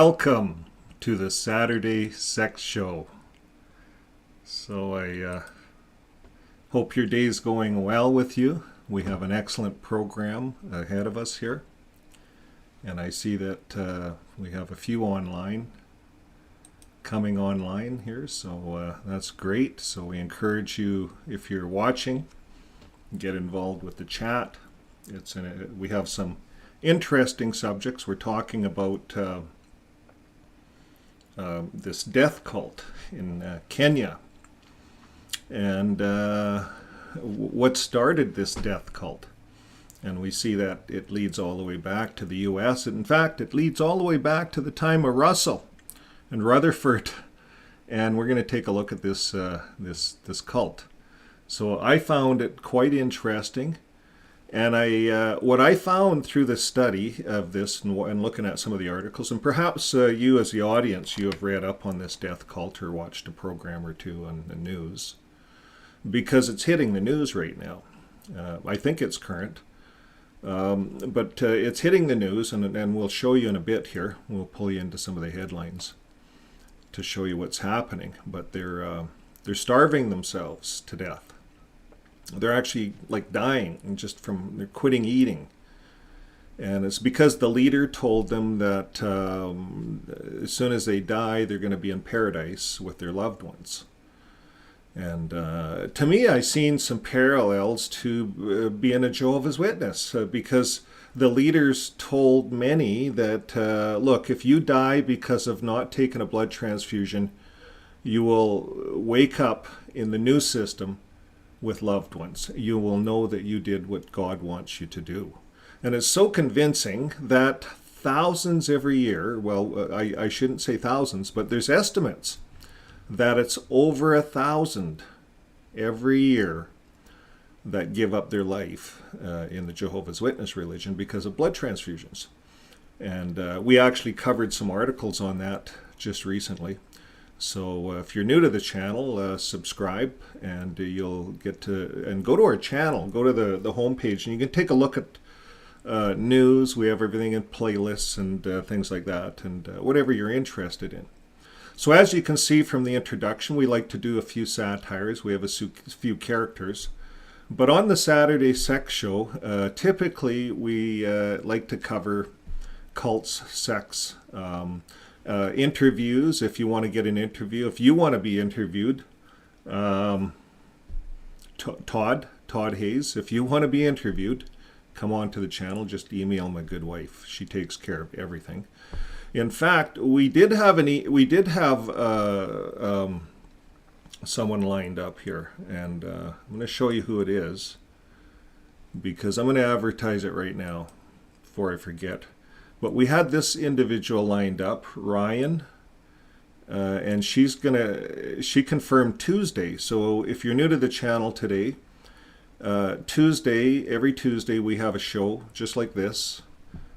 Welcome to the Saturday Sex Show. So I hope your day's going well with you. We have an excellent program ahead of us here. And I see that we have a few coming online here, so that's great. So we encourage you, if you're watching, get involved with the chat. We have some interesting subjects. We're talking about this death cult in Kenya, and what started this death cult. And we see that it leads all the way back to the U.S. In fact, it leads all the way back to the time of Russell and Rutherford. And we're going to take a look at this this cult. So I found it quite interesting. And what I found through the study of this and looking at some of the articles, and perhaps you as the audience, you have read up on this death cult or watched a program or two on the news, because it's hitting the news right now. I think it's current. But it's hitting the news, and we'll show you in a bit here. We'll pull you into some of the headlines to show you what's happening. But they're starving themselves to death. They're actually like dying and they're quitting eating. And it's because the leader told them that as soon as they die, they're going to be in paradise with their loved ones. And to me, I've seen some parallels to being a Jehovah's Witness, because the leaders told many that, look, if you die because of not taking a blood transfusion, you will wake up in the new system with loved ones. You will know that you did what God wants you to do. And it's so convincing that thousands every year, well, I shouldn't say thousands, but there's estimates that it's over 1,000 every year that give up their life in the Jehovah's Witness religion because of blood transfusions. And we actually covered some articles on that just recently. So if you're new to the channel, subscribe, and you'll get to go to our channel, go to the homepage, and you can take a look at news. We have everything in playlists and things like that, and whatever you're interested in. So as you can see from the introduction, we like to do a few satires. We have a few characters. But on the Saturday Sex Show, typically we like to cover cults, sex, interviews. If you want to get an interview, if you want to be interviewed, Todd Hayes, if you want to be interviewed, come on to the channel. Just email my good wife. She takes care of everything. In fact, we did have someone lined up here, and I'm going to show you who it is, because I'm going to advertise it right now before I forget. But we had this individual lined up, Ryan, and she confirmed Tuesday. So if you're new to the channel today, every Tuesday we have a show just like this,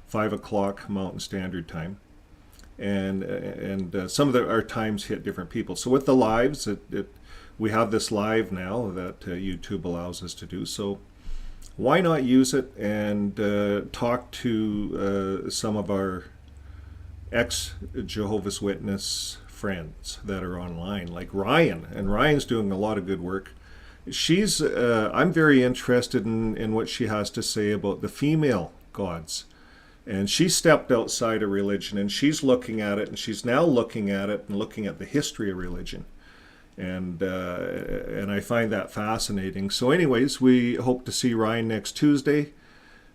5 o'clock Mountain Standard Time. And some of our times hit different people. So with the lives, we have this live now that YouTube allows us to do. So why not use it and talk to some of our ex-Jehovah's Witness friends that are online, like Ryan. And Ryan's doing a lot of good work. I'm very interested in what she has to say about the female gods. And she stepped outside of religion, and she's looking at it, and she's now looking at it and looking at the history of religion. And I find that fascinating. So anyways, we hope to see Ryan next Tuesday,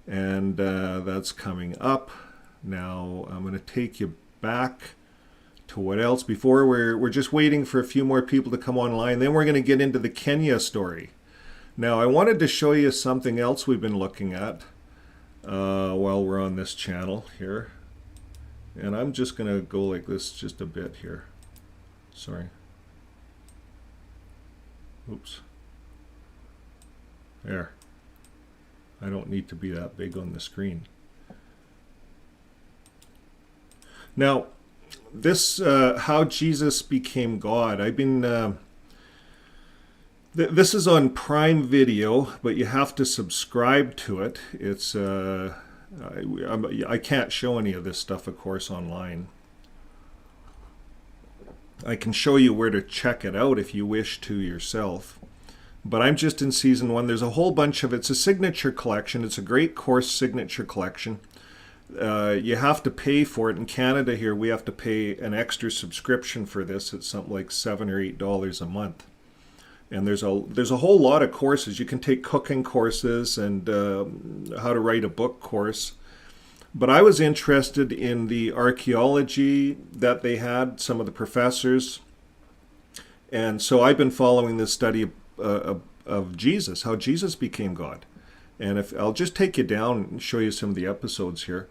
and that's coming up. Now I'm going to take you back to what else. Before we're just waiting for a few more people to come online. Then we're going to get into the Kenya story. Now I wanted to show you something else we've been looking at while we're on this channel here, and I'm just going to go like this just a bit here. Sorry. Oops. There. I don't need to be that big on the screen. Now, this how Jesus became God. I've been this is on Prime Video, but you have to subscribe to it. It's I can't show any of this stuff, of course, online. I can show you where to check it out if you wish to yourself. But I'm just in season 1. There's a whole bunch of it's a signature collection. It's a great course signature collection. You have to pay for it. In Canada here, we have to pay an extra subscription for this. It's something like $7 or $8 a month. And there's a whole lot of courses. You can take cooking courses and how to write a book course. But I was interested in the archaeology that they had, some of the professors. And so I've been following this study of Jesus, how Jesus became God. And if I'll just take you down and show you some of the episodes here.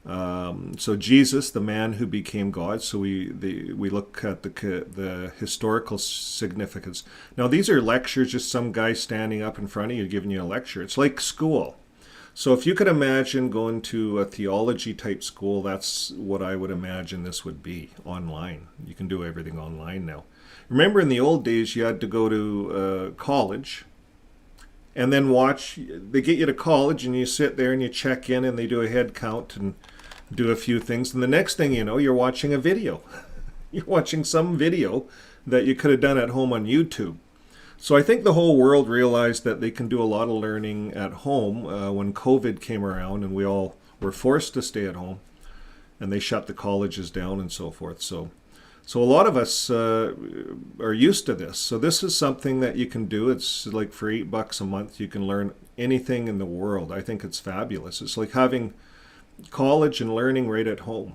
So Jesus, the man who became God. So we look at the historical significance. Now these are lectures, just some guy standing up in front of you giving you a lecture. It's like school. So if you could imagine going to a theology type school, that's what I would imagine this would be online. You can do everything online now. Remember in the old days you had to go to college and then they get you to college and you sit there and you check in and they do a head count and do a few things. And the next thing you know, you're watching a video. You're watching some video that you could have done at home on YouTube. So I think the whole world realized that they can do a lot of learning at home when COVID came around and we all were forced to stay at home and they shut the colleges down and so forth. So a lot of us are used to this. So this is something that you can do. It's like for $8 a month, you can learn anything in the world. I think it's fabulous. It's like having college and learning right at home.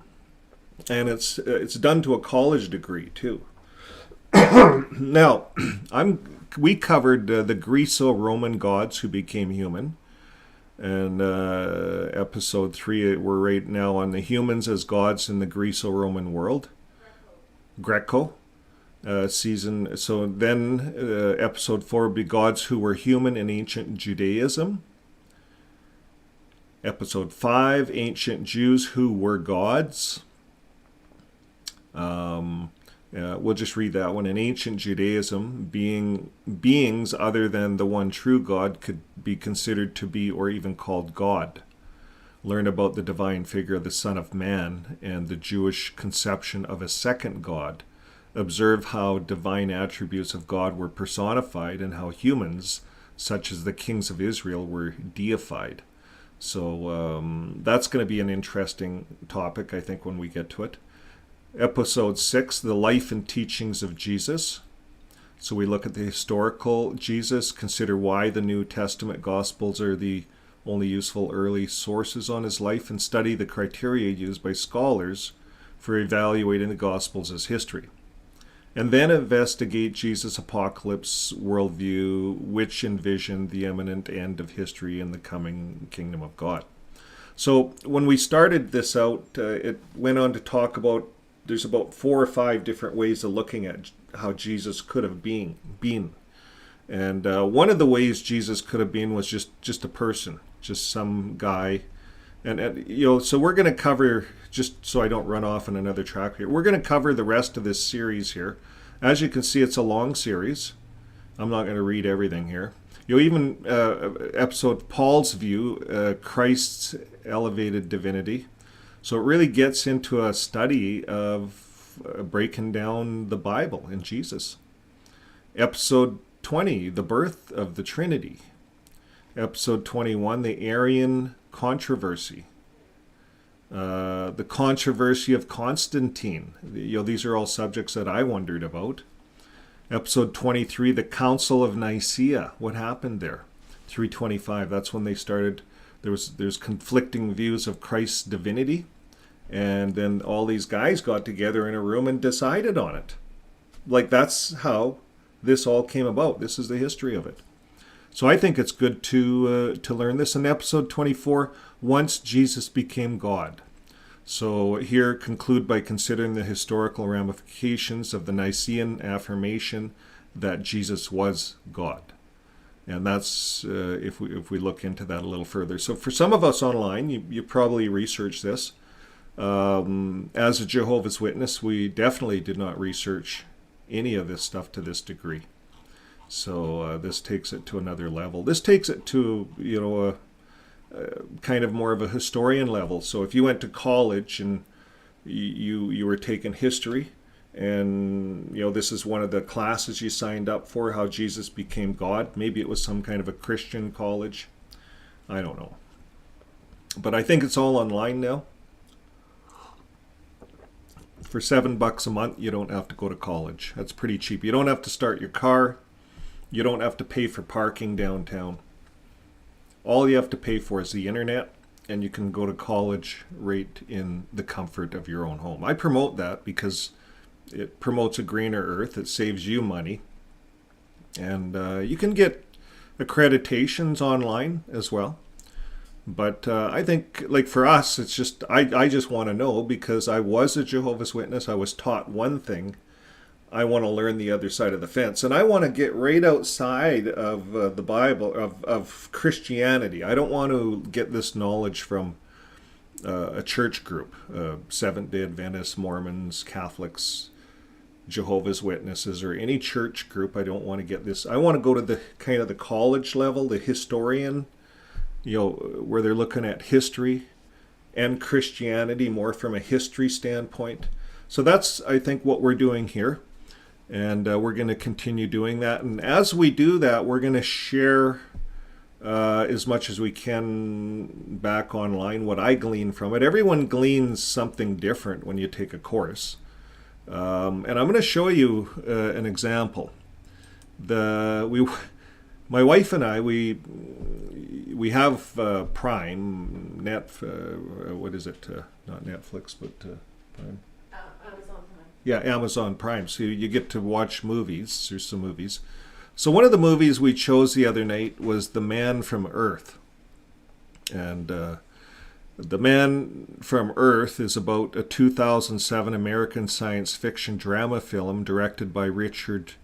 And it's done to a college degree too. Now, we covered the Greco-Roman gods who became human. And episode 3, we're right now on the humans as gods in the Greco-Roman world. Greco season. So then episode 4 would be gods who were human in ancient Judaism. Episode 5, ancient Jews who were gods. We'll just read that one. In ancient Judaism, beings other than the one true God could be considered to be or even called God. Learn about the divine figure of the Son of Man and the Jewish conception of a second God. Observe how divine attributes of God were personified and how humans, such as the kings of Israel, were deified. So that's going to be an interesting topic, I think, when we get to it. Episode 6, the life and teachings of Jesus. So we look at the historical Jesus, consider why the New Testament Gospels are the only useful early sources on his life, and study the criteria used by scholars for evaluating the Gospels as history. And then investigate Jesus' apocalypse worldview, which envisioned the imminent end of history and the coming kingdom of God. So when we started this out, it went on to talk about there's about 4 or 5 different ways of looking at how Jesus could have been. And one of the ways Jesus could have been was just a person, just some guy. And so we're going to cover, just so I don't run off on another track here, we're going to cover the rest of this series here. As you can see, it's a long series. I'm not going to read everything here. Even episode Paul's view, Christ's elevated divinity. So it really gets into a study of breaking down the Bible and Jesus. Episode 20, the birth of the Trinity. Episode 21, the Arian controversy. The controversy of Constantine. These are all subjects that I wondered about. Episode 23, the Council of Nicaea. What happened there? 325, that's when they started. There's conflicting views of Christ's divinity. And then all these guys got together in a room and decided on it. Like, that's how this all came about. This is the history of it. So I think it's good to learn this. In episode 24, once Jesus became God. So here, conclude by considering the historical ramifications of the Nicene affirmation that Jesus was God. And that's, if we look into that a little further. So for some of us online, you probably researched this. As a Jehovah's Witness, we definitely did not research any of this stuff to this degree. So this takes it to another level. This takes it to, a kind of more of a historian level. So if you went to college and you were taking history, And, this is one of the classes you signed up for, how Jesus became God. Maybe it was some kind of a Christian college. I don't know. But I think it's all online now. For $7 a month, you don't have to go to college. That's pretty cheap. You don't have to start your car. You don't have to pay for parking downtown. All you have to pay for is the internet, and you can go to college right in the comfort of your own home. I promote that because it promotes a greener earth. It saves you money. And you can get accreditations online as well. But I think, like for us, it's just, I just want to know, because I was a Jehovah's Witness. I was taught one thing. I want to learn the other side of the fence. And I want to get right outside of the Bible, of Christianity. I don't want to get this knowledge from a church group, Seventh-day Adventists, Mormons, Catholics, Jehovah's Witnesses, or any church group. I don't want to get this. I want to go to the kind of the college level, the historian, where they're looking at history and Christianity more from a history standpoint. So that's, I think, what we're doing here. And we're going to continue doing that. And as we do that, we're going to share as much as we can back online what I glean from it. Everyone gleans something different when you take a course. And I'm going to show you an example. My wife and I, we have Prime, what is it? Not Netflix, but Prime. Amazon Prime. Yeah, Amazon Prime. So you get to watch movies. There's some movies. So one of the movies we chose the other night was The Man from Earth. And The Man from Earth is about a 2007 American science fiction drama film directed by Richard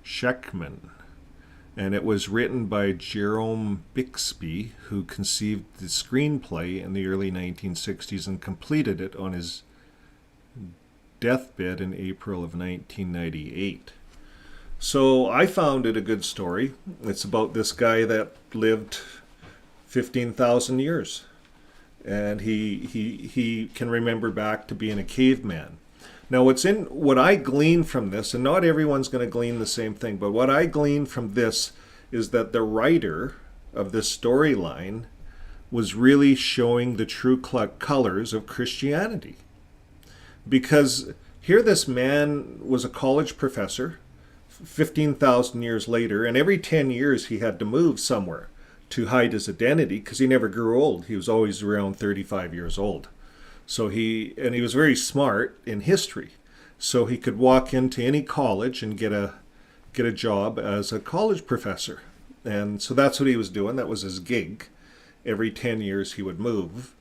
Scheckman. And it was written by Jerome Bixby, who conceived the screenplay in the early 1960s and completed it on his deathbed in April of 1998. So I found it a good story. It's about this guy that lived 15,000 years. And he can remember back to being a caveman. Now, what I glean from this, and not everyone's going to glean the same thing, but what I glean from this is that the writer of this storyline was really showing the true colors of Christianity. Because here this man was a college professor 15,000 years later, and every 10 years he had to move somewhere to hide his identity because he never grew old. He was always around 35 years old. So he was very smart in history. So he could walk into any college and get a job as a college professor. And so that's what he was doing. That was his gig. Every 10 years he would move.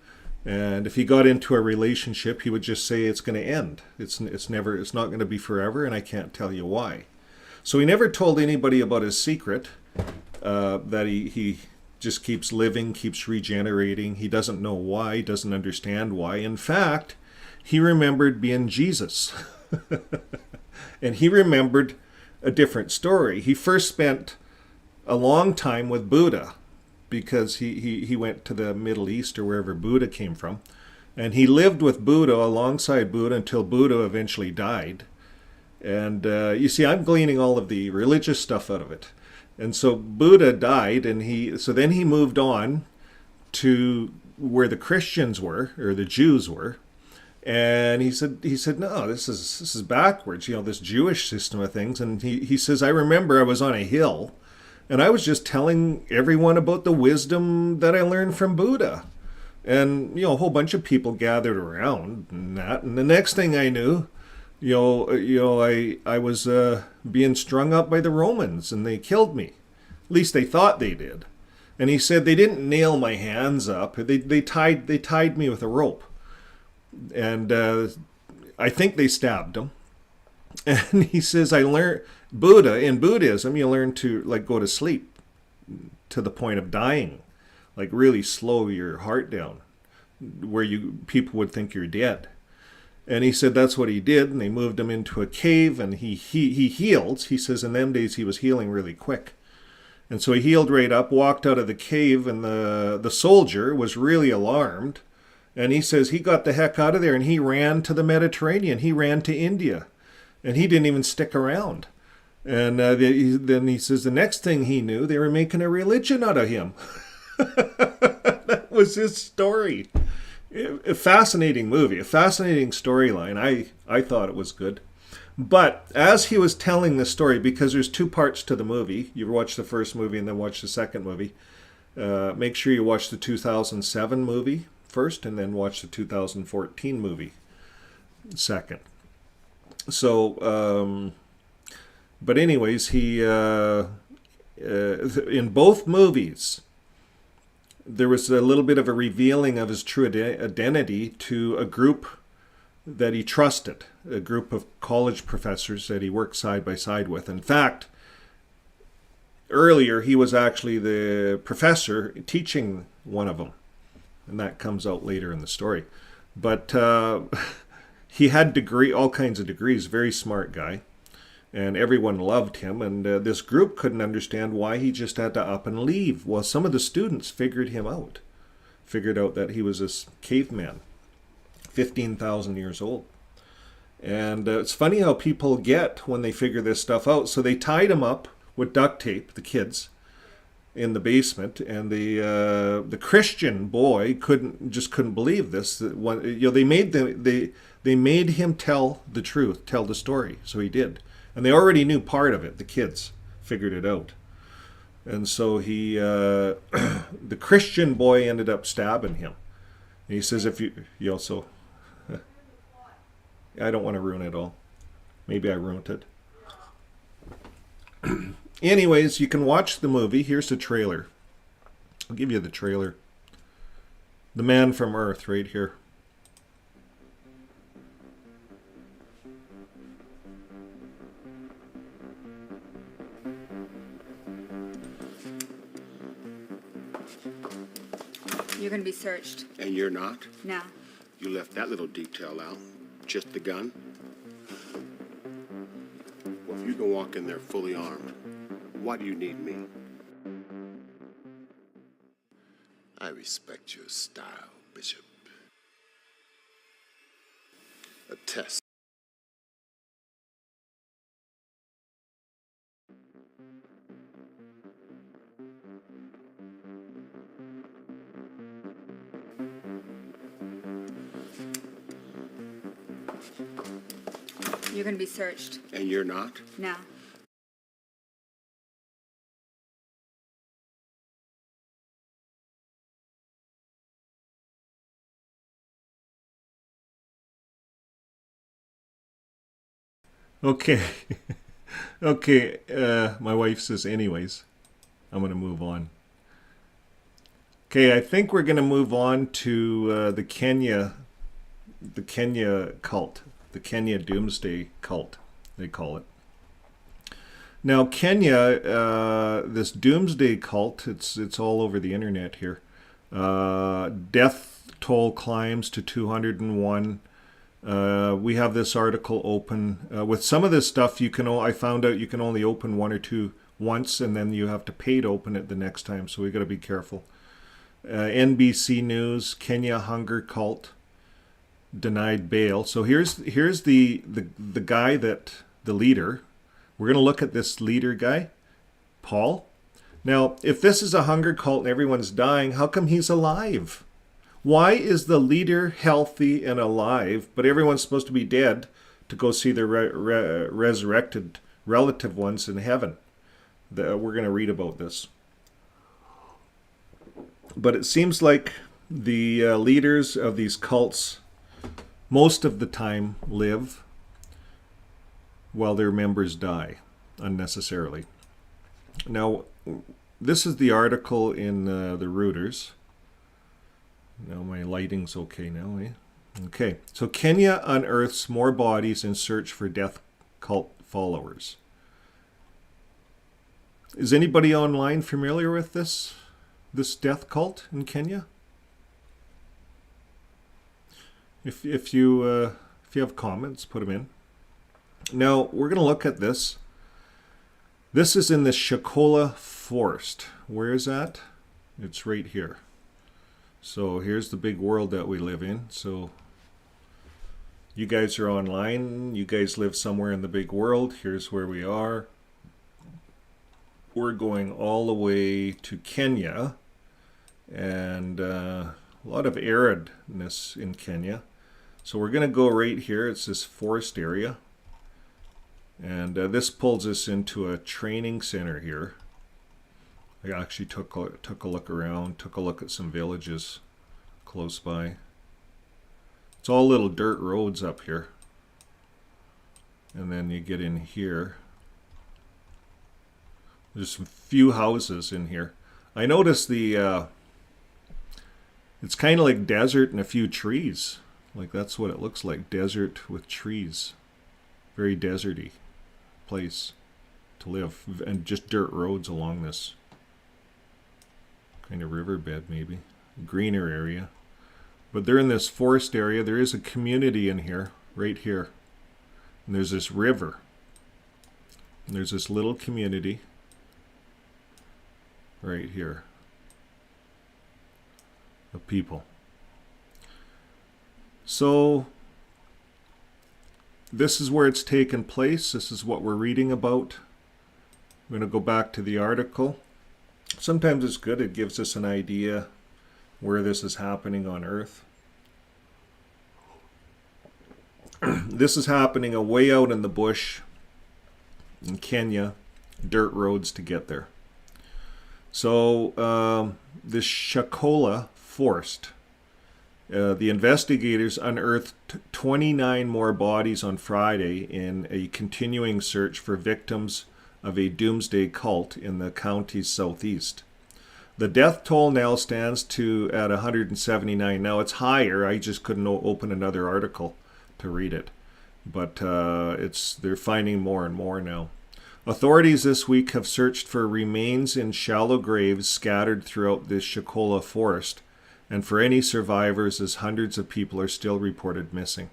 And if he got into a relationship, he would just say it's going to end. It's not going to be forever, and I can't tell you why. So he never told anybody about his secret, that he just keeps living, keeps regenerating. He doesn't know why, doesn't understand why. In fact, he remembered being Jesus. And he remembered a different story. He first spent a long time with Buddha because he went to the Middle East or wherever Buddha came from. And he lived with Buddha alongside Buddha until Buddha eventually died. And you see, I'm gleaning all of the religious stuff out of it. And so Buddha died, and then he moved on to where the Christians were, or the Jews were. And he said, no, this is backwards, this Jewish system of things. And he says, I remember I was on a hill, and I was just telling everyone about the wisdom that I learned from Buddha. And, a whole bunch of people gathered around and that. And the next thing I knew, I was being strung up by the Romans, and they killed me. At least they thought they did. And he said they didn't nail my hands up. They tied me with a rope. And I think they stabbed him. And he says, I learned in Buddhism, you learn to go to sleep to the point of dying, really slow your heart down, where people would think you're dead. And he said that's what he did, and they moved him into a cave, and he healed. He says in them days he was healing really quick. And so he healed right up, walked out of the cave, and the soldier was really alarmed. And he says he got the heck out of there, and he ran to the Mediterranean. He ran to India. And he didn't even stick around. And then he says the next thing he knew, they were making a religion out of him. That was his story. A fascinating movie, a fascinating storyline. I thought it was good. But as he was telling the story, because there's two parts to the movie, you watch the first movie and then watch the second movie. Make sure you watch the 2007 movie first and then watch the 2014 movie second. So, but anyways, he in both movies, there was a little bit of a revealing of his true identity to a group that he trusted, a group of college professors that he worked side by side with. In fact, earlier he was actually the professor teaching one of them, and that comes out later in the story. But he had all kinds of degrees, very smart guy, and everyone loved him, and this group couldn't understand why he just had to up and leave. Well, some of the students figured out that he was this caveman, 15,000 years old. And it's funny how people get when they figure this stuff out. So they tied him up with duct tape, the kids, in the basement, and the Christian boy couldn't believe this. They made him tell the truth, tell the story, so he did. And they already knew part of it. The kids figured it out. And so the Christian boy ended up stabbing him. And he says, you also, I don't want to ruin it all. Maybe I ruined it. Anyways, you can watch the movie. Here's the trailer. I'll give you the trailer. The Man from Earth, right here. You're going to be searched. And you're not? No. You left that little detail out. Just the gun? Well, if you can walk in there fully armed, why do you need me? I respect your style, Bishop. A test. You're going to be searched. And you're not? No. Okay. Okay, my wife says anyways. I'm going to move on. Okay, I think we're going to move on to the Kenya cult, the Kenya doomsday cult, they call it. Now, Kenya, this doomsday cult, it's all over the internet here. Death toll climbs to 201. We have this article open. With some of this stuff, I found out you can only open one or two once, and then you have to pay to open it the next time. So we got to be careful. NBC News: Kenya hunger cult denied bail. So here's the guy the leader. We're going to look at this leader guy, Paul. Now, if this is a hunger cult and everyone's dying, how come he's alive? Why is the leader healthy and alive, but everyone's supposed to be dead to go see their resurrected relative ones in heaven? We're going to read about this. But it seems like the leaders of these cults most of the time live while their members die unnecessarily. Now, this is the article in the Reuters. Now my lighting's okay now, eh? Okay, so Kenya unearths more bodies in search for death cult followers. Is anybody online familiar with this death cult in Kenya? If you have comments, put them in. Now we're going to look at this. This is in the Shakola Forest. Where is that? It's right here. So here's the big world that we live in. So You guys are online. You guys live somewhere in the big world. Here's where we are. We're going all the way to Kenya, and a lot of aridness in Kenya. So we're going to go right here. It's this forest area. And this pulls us into a training center here. I actually took a look around, took a look at some villages close by. It's all little dirt roads up here. And then you get in here. There's some few houses in here. I noticed it's kind of like desert and a few trees. Like that's what it looks like, desert with trees. Very deserty place to live, and just dirt roads along this kind of riverbed, maybe greener area. But they're in this forest area. There is a community in here, right here, and there's this river, and there's this little community right here of people. So this is where it's taken place. This is what we're reading about. I'm going to go back to the article. Sometimes it's good. It gives us an idea where this is happening on Earth. This is happening way out in the bush in Kenya. Dirt roads to get there. So this Shakola Forest. The investigators unearthed 29 more bodies on Friday in a continuing search for victims of a doomsday cult in the county's southeast. The death toll now stands at 179. Now it's higher. I just couldn't open another article to read it. But they're finding more and more now. Authorities this week have searched for remains in shallow graves scattered throughout this Shakola forest, and for any survivors, as hundreds of people are still reported missing.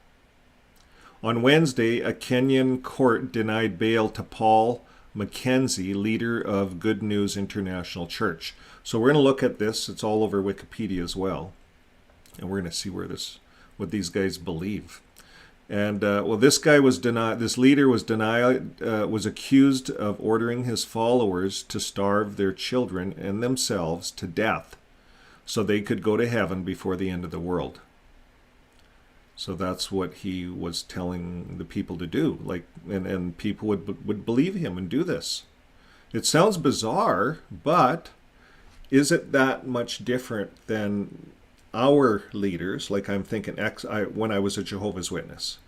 On Wednesday, a Kenyan court denied bail to Paul Mackenzie, leader of Good News International Church. So we're going to look at this. It's all over Wikipedia as well, and we're going to see what these guys believe. And this guy was denied. This leader was accused of ordering his followers to starve their children and themselves to death, so they could go to heaven before the end of the world. So that's what he was telling the people to do. And people would believe him and do this. It sounds bizarre, but is it that much different than our leaders? Like I'm thinking when I was a Jehovah's Witness.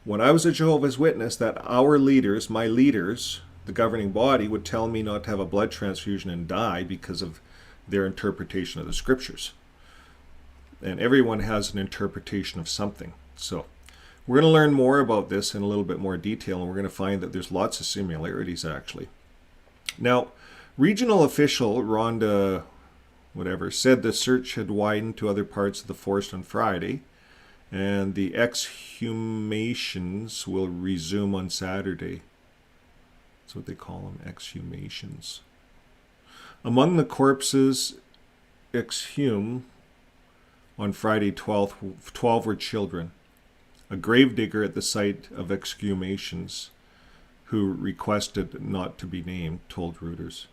When I was a Jehovah's Witness, that our leaders, my leaders, the governing body, would tell me not to have a blood transfusion and die because of their interpretation of the scriptures. And everyone has an interpretation of something. So we're going to learn more about this in a little bit more detail, and we're going to find that there's lots of similarities actually. Now, regional official Rhonda said the search had widened to other parts of the forest on Friday, and the exhumations will resume on Saturday. That's what they call them, exhumations. Among the corpses exhumed on Friday 12th, 12 were children. A gravedigger at the site of exhumations, who requested not to be named, told Reuters.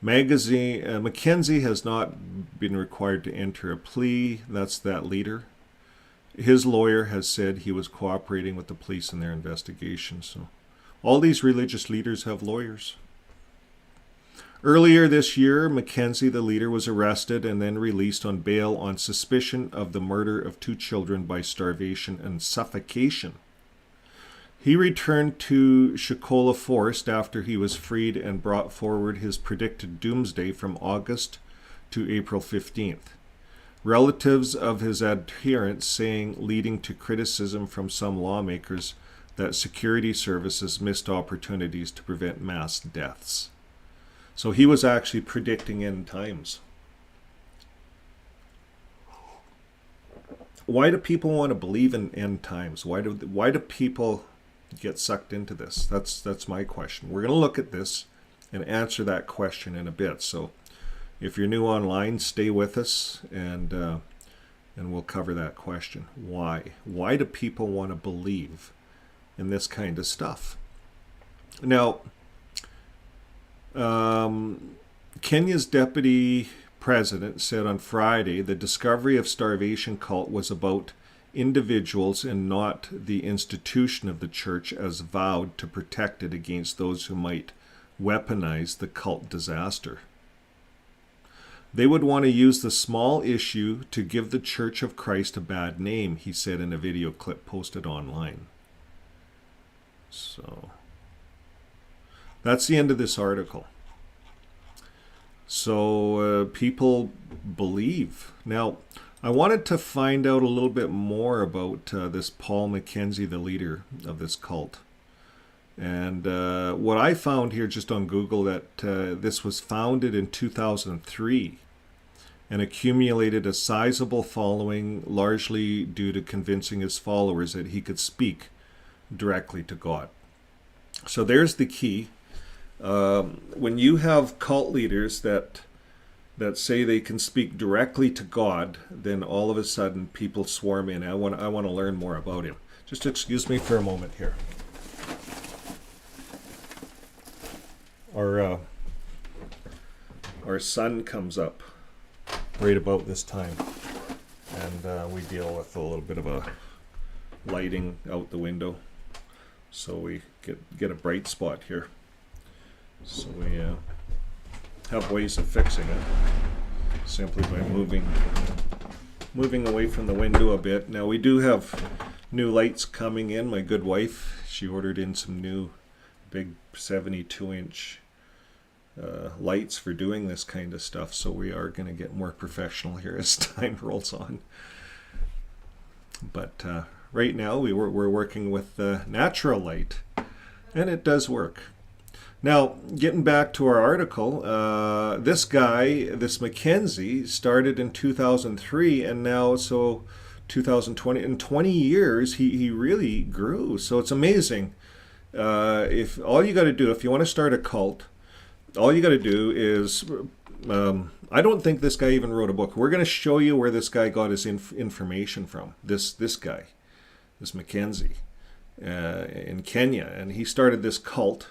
Mackenzie has not been required to enter a plea. That's that leader. His lawyer has said he was cooperating with the police in their investigation. So all these religious leaders have lawyers. Earlier this year, Mackenzie, the leader, was arrested and then released on bail on suspicion of the murder of 2 children by starvation and suffocation. He returned to Shakola Forest after he was freed and brought forward his predicted doomsday from August to April 15th. Relatives of his adherents leading to criticism from some lawmakers that security services missed opportunities to prevent mass deaths. So he was actually predicting end times. Why do people want to believe in end times? Why do people get sucked into this? That's my question. We're going to look at this and answer that question in a bit. So if you're new online, stay with us, and And we'll cover that question. Why? Why do people want to believe in this kind of stuff? Now, Kenya's deputy president said on Friday the discovery of starvation cult was about individuals and not the institution of the church as vowed to protect it against those who might weaponize the cult disaster. They would want to use the small issue to give the Church of Christ a bad name, he said in a video clip posted online. So, that's the end of this article. So, people believe. Now, I wanted to find out a little bit more about this Paul Mackenzie, the leader of this cult. And what I found here just on Google, that this was founded in 2003 and accumulated a sizable following, largely due to convincing his followers that he could speak directly to God. So there's the key. When you have cult leaders that say they can speak directly to God, then all of a sudden people swarm in. I want to learn more about him. Just excuse me for a moment here. Our sun comes up right about this time, and we deal with a little bit of a lighting out the window, so we get a bright spot here. So we have ways of fixing it simply by moving away from the window a bit. Now we do have new lights coming in. My good wife, she ordered in some new big 72-inch lights for doing this kind of stuff, so we are going to get more professional here as time rolls on. But right now we're working with natural light, and it does work. Now, getting back to our article, this guy, this Mackenzie, started in 2003, and now, so 2020, in 20 years, he really grew. So it's amazing. If all you got to do, if you want to start a cult, all you got to do is, I don't think this guy even wrote a book. We're going to show you where this guy got his information from. This guy, this Mackenzie, in Kenya, and he started this cult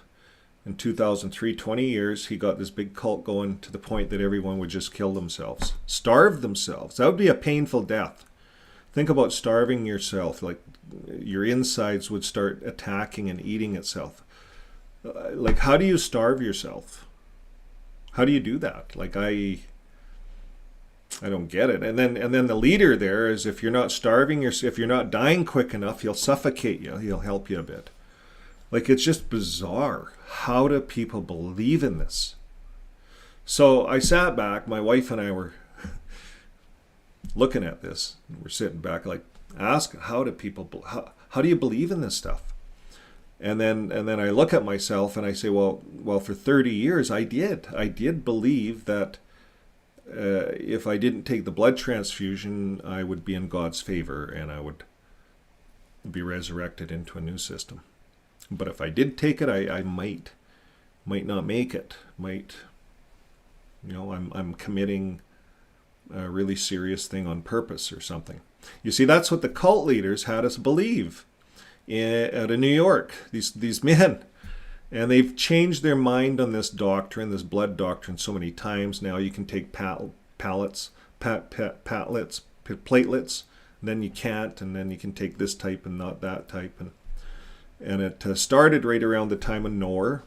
in 2003. 20 years, he got this big cult going to the point that everyone would just kill themselves, starve themselves. That would be a painful death. Think about starving yourself. Like your insides would start attacking and eating itself. Like, how do you starve yourself? How do you do that? Like, I don't get it. And then the leader there is, if you're not starving yourself, if you're not dying quick enough, he'll suffocate you. He'll help you a bit. Like, it's just bizarre. How do people believe in this? So I sat back, my wife and I were looking at this. We're sitting back, like, ask, how do people, how do you believe in this stuff? And then I look at myself and I say, well, for 30 years I did believe that if I didn't take the blood transfusion, I would be in God's favor and I would be resurrected into a new system. But if I did take it, I might not make it. I'm committing a really serious thing on purpose or something. You see, that's what the cult leaders had us believe out of New York, these men. And they've changed their mind on this doctrine, this blood doctrine, so many times now. You can take platelets, then you can't, and then you can take this type and not that type. And it started right around the time of Noah.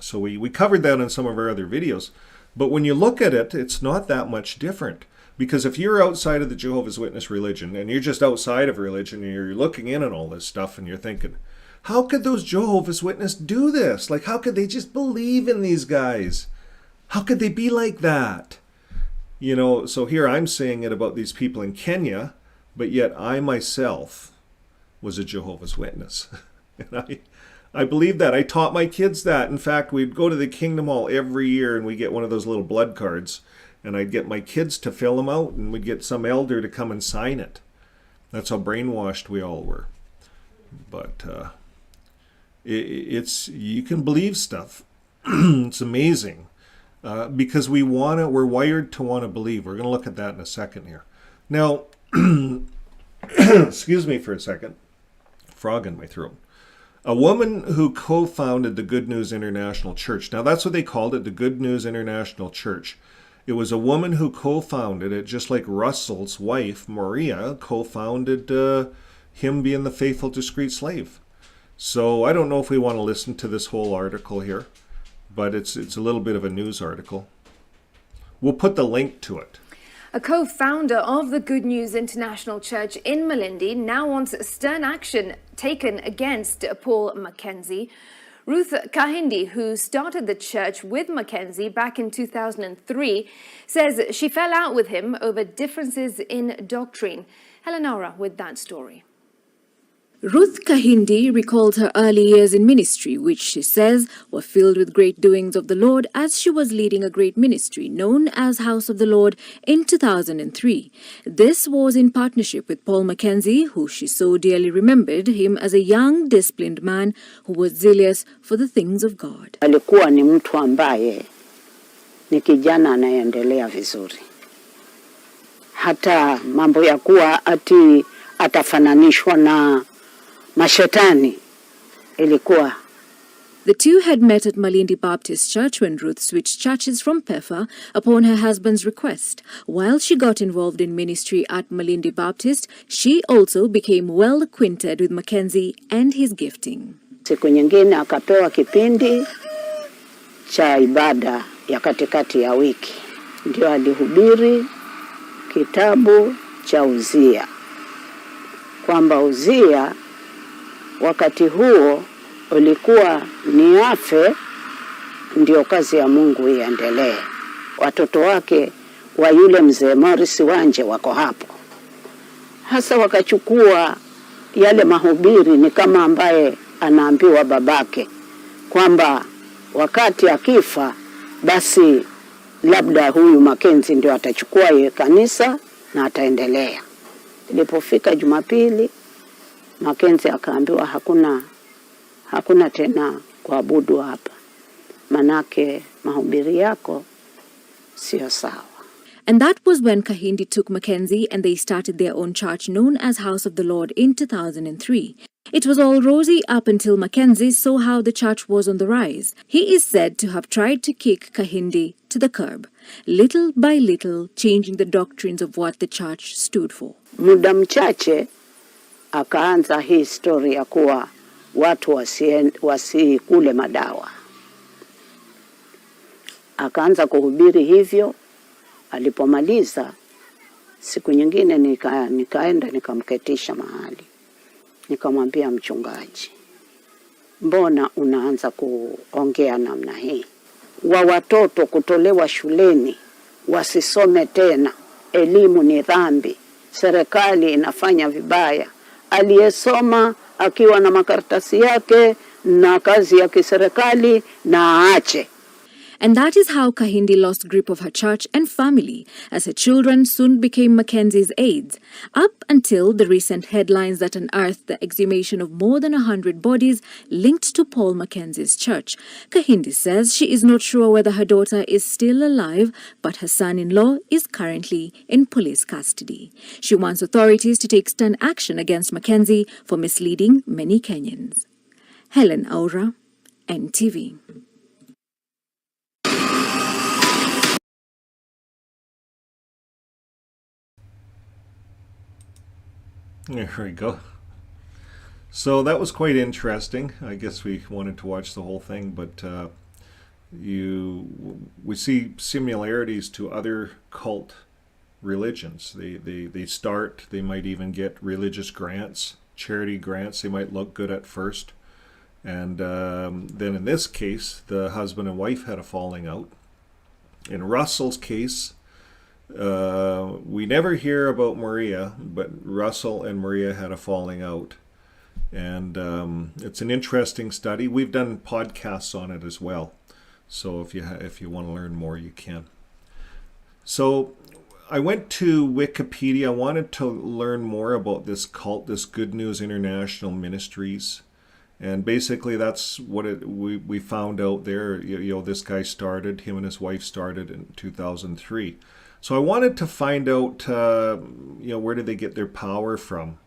So we covered that in some of our other videos. But when you look at it, it's not that much different. Because if you're outside of the Jehovah's Witness religion, and you're just outside of religion, and you're looking in on all this stuff, and you're thinking, how could those Jehovah's Witnesses do this? Like, how could they just believe in these guys? How could they be like that? You know, so here I'm saying it about these people in Kenya, but yet I myself was a Jehovah's Witness. And I believe that. I taught my kids that. In fact, we'd go to the Kingdom Hall every year, and we get one of those little blood cards. And I'd get my kids to fill them out, and we'd get some elder to come and sign it. That's how brainwashed we all were. But you can believe stuff. It's amazing. Because we're wired to want to believe. We're going to look at that in a second here. Now, excuse me for a second, frog in my throat. A woman who co-founded the Good News International Church. Now that's what they called it, the Good News International Church. It was a woman who co-founded it, just like Russell's wife, Maria, co-founded him being the faithful, discreet slave. So I don't know if we want to listen to this whole article here, but it's a little bit of a news article. We'll put the link to it. A co-founder of the Good News International Church in Malindi now wants stern action taken against Paul Mackenzie. Ruth Kahindi, who started the church with Mackenzie back in 2003, says she fell out with him over differences in doctrine. Eleonora with that story. Ruth Kahindi recalled her early years in ministry, which she says were filled with great doings of the Lord as she was leading a great ministry known as House of the Lord in 2003. This was in partnership with Paul Mackenzie, who she so dearly remembered him as a young, disciplined man who was zealous for the things of God. Alikuwa ni mtu ambaye ni kijana anayendelea vizuri. Hata mambo ya kuwa ati atafananishwa na mashetani ilikuwa. The two had met at Malindi Baptist Church when Ruth switched churches from PEFA upon her husband's request. While she got involved in ministry at Malindi Baptist, she also became well acquainted with Mackenzie and his gifting. Siku nyingine akapewa kipindi cha ibada ya katikati ya wiki. Ndio alihubiri kitabu cha Uzia. Kwamba Uzia wakati huo ulikuwa ni afe ndio kazi ya Mungu iendelee. Watoto wake wa yule mzee Morris Wanje wako hapo. Hasa wakachukua yale mahubiri ni kama ambaye anaambiwa babake kwamba wakati akifa basi labda huyu Mackenzie ndio atachukua ye kanisa na ataendelea. Ilipofika Jumapili Mackenzie akaambiwa hakuna tena kuabudu hapa. Manake mahubiri yako sio sawa. And that was when Kahindi took Mackenzie and they started their own church known as House of the Lord in 2003. It was all rosy up until Mackenzie saw how the church was on the rise. He is said to have tried to kick Kahindi to the curb, little by little changing the doctrines of what the church stood for. Muda mchache akaanza hii story ya kuwa watu wasikule madawa. Akaanza kuhubiri hivyo. Alipomaliza siku nyingine nikaenda nikamketisha mahali. Nikamwambia mchungaji, mbona unaanza kuongea namna hii? Wa watoto kutolewa shuleni wasisome tena, elimu ni dhambi, serikali inafanya vibaya. Aliyesoma akiwa na makaratasi yake na kazi ya kiserikali na aache. And that is how Kahindi lost grip of her church and family, as her children soon became Mackenzie's aides, up until the recent headlines that unearthed the exhumation of more than 100 bodies linked to Paul Mackenzie's church. Kahindi says she is not sure whether her daughter is still alive, but her son-in-law is currently in police custody. She wants authorities to take stern action against Mackenzie for misleading many Kenyans. Helen Aura, NTV. There we go. So that was quite interesting. I guess we wanted to watch the whole thing, but we see similarities to other cult religions. They might even get religious grants, charity grants. They might look good at first, and then in this case, the husband and wife had a falling out. In Russell's case, we never hear about Maria, but Russell and Maria had a falling out. And it's an interesting study. We've done podcasts on it as well. So if you want to learn more, you can. So I went to Wikipedia. I wanted to learn more about this cult, this Good News International Ministries. And basically that's what we found out there. This guy started, him and his wife started in 2003. So I wanted to find out, where did they get their power from?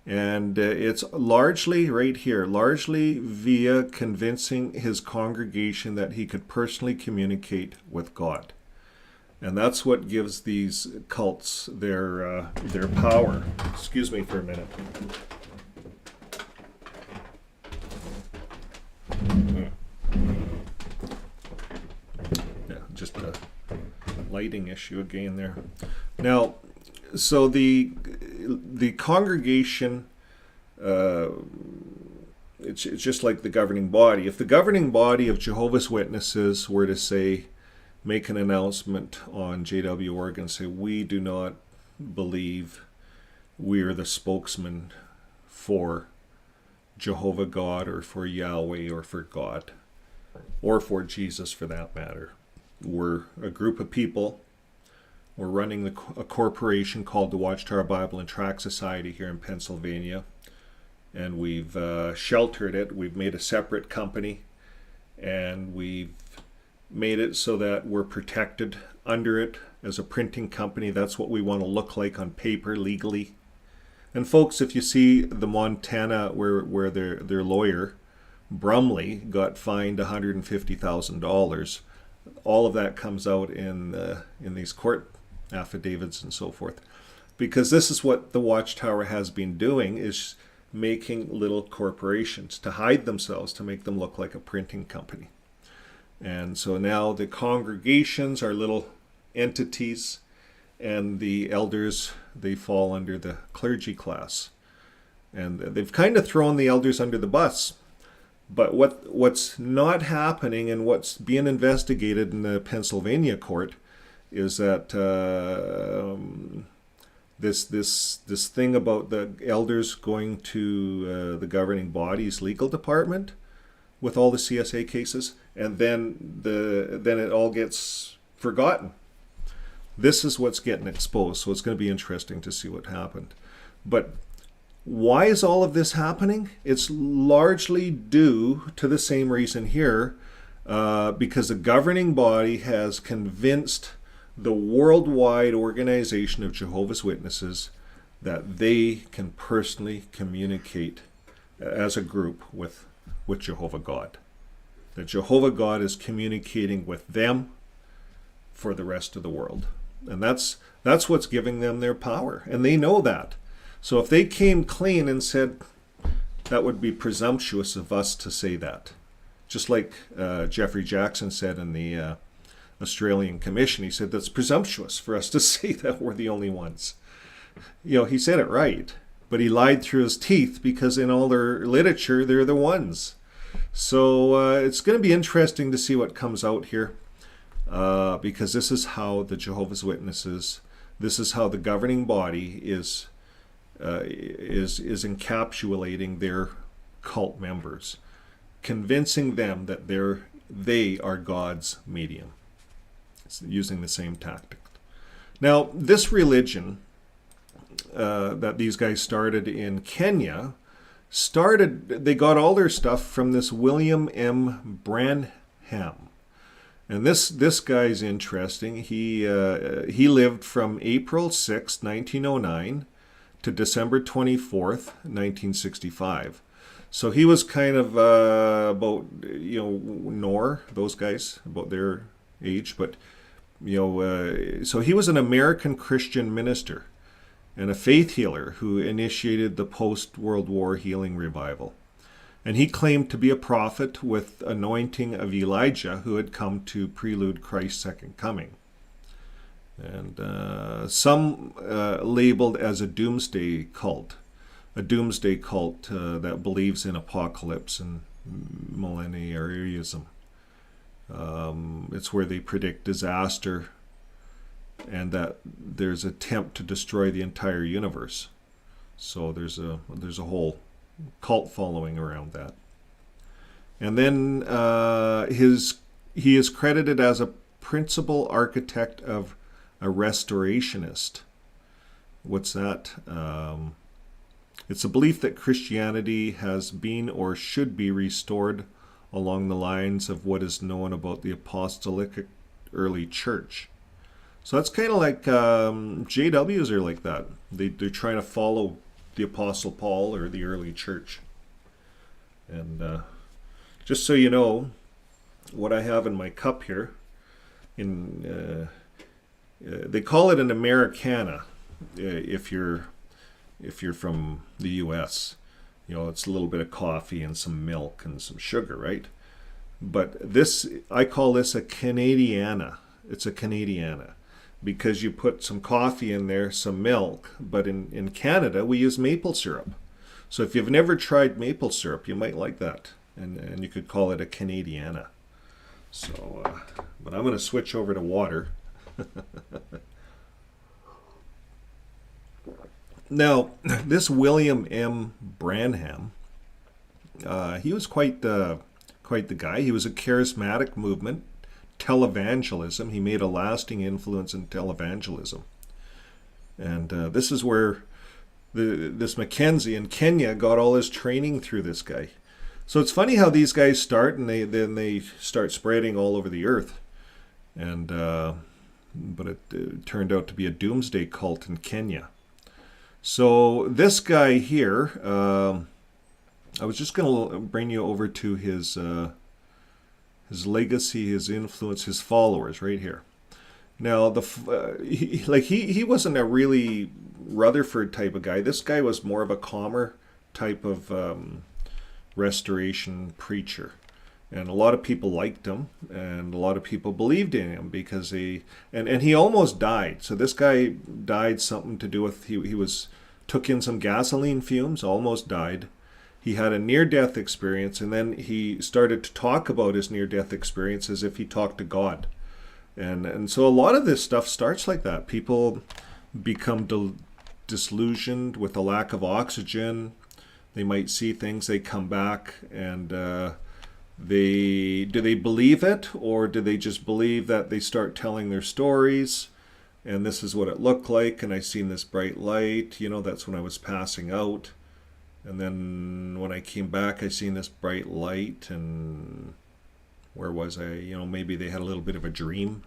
And it's largely right here, largely via convincing his congregation that he could personally communicate with God. And that's what gives these cults their power. Excuse me for a minute. Yeah, just a lighting issue again there. Now, so the congregation, it's just like the governing body. If the governing body of Jehovah's Witnesses were to say, make an announcement on JW.org and say, we do not believe we are the spokesman for Jehovah God or for Yahweh or for God or for Jesus for that matter. We're a group of people. We're running a corporation called the Watchtower Bible and Tract Society here in Pennsylvania, and we've sheltered it. We've made a separate company, and we've made it so that we're protected under it as a printing company. That's what we want to look like on paper legally. And folks, if you see the Montana where their lawyer Brumley got fined $150,000, all of that comes out in these court affidavits and so forth, because this is what the Watchtower has been doing, is making little corporations to hide themselves, to make them look like a printing company. And so now the congregations are little entities, and the elders, they fall under the clergy class. And they've kind of thrown the elders under the bus. But what's not happening, and what's being investigated in the Pennsylvania court, is that this thing about the elders going to the governing body's legal department with all the CSA cases, and then it all gets forgotten. This is what's getting exposed, so it's going to be interesting to see what happened. But why is all of this happening? It's largely due to the same reason here, because the governing body has convinced the worldwide organization of Jehovah's Witnesses that they can personally communicate as a group with Jehovah God. That Jehovah God is communicating with them for the rest of the world. And that's what's giving them their power. And they know that. So if they came clean and said, that would be presumptuous of us to say that. Just like Jeffrey Jackson said in the Australian Commission, he said, that's presumptuous for us to say that we're the only ones. He said it right, but he lied through his teeth, because in all their literature, they're the ones. So it's going to be interesting to see what comes out here, because this is how the Jehovah's Witnesses, this is how the governing body is encapsulating their cult members, convincing them that they are God's medium. It's using the same tactic. Now, this religion that these guys started in Kenya, they got all their stuff from this William M. Branham. And this guy's interesting. He lived from April 6, 1909 to December 24th, 1965. So he was kind of about, those guys, about their age. But, so he was an American Christian minister and a faith healer who initiated the post-World War healing revival. And he claimed to be a prophet with anointing of Elijah, who had come to prelude Christ's second coming. And some labeled as a doomsday cult that believes in apocalypse and millenarianism. It's where they predict disaster and that there's an attempt to destroy the entire universe. So there's a whole cult following around that. And then he is credited as a principal architect of a restorationist. What's that? It's a belief that Christianity has been or should be restored along the lines of what is known about the apostolic early church. So that's kind of like JWs are like that. They're trying to follow the Apostle Paul or the early church. And just so you know, what I have in my cup here, they call it an Americana if you're from the U.S. You know, it's a little bit of coffee and some milk and some sugar, right? But this, I call this a Canadiana. It's a Canadiana because you put some coffee in there, some milk, but in Canada we use maple syrup. So if you've never tried maple syrup, you might like that, and you could call it a Canadiana. So, but I'm going to switch over to water. Now, this William M. Branham, he was quite the guy. He was a charismatic movement, televangelism. He made a lasting influence in televangelism. And this is where this Mackenzie in Kenya got all his training through this guy. So it's funny how these guys start and then they start spreading all over the earth. And but it turned out to be a doomsday cult in Kenya. So this guy here, I was just going to bring you over to his legacy, his influence, his followers right here. Now, he wasn't a really Rutherford type of guy. This guy was more of a calmer type of restoration preacher. And a lot of people liked him, and a lot of people believed in him because and he almost died. So this guy died something to do with, he took in some gasoline fumes, almost died. He had a near-death experience, and then he started to talk about his near-death experience as if he talked to God. And so a lot of this stuff starts like that. People become disillusioned with a lack of oxygen. They might see things, they come back, and do they believe it, or do they just believe that they start telling their stories? And this is what it looked like, and I seen this bright light. You know, that's when I was passing out. And then when I came back, I seen this bright light, and where was I? You know, maybe they had a little bit of a dream.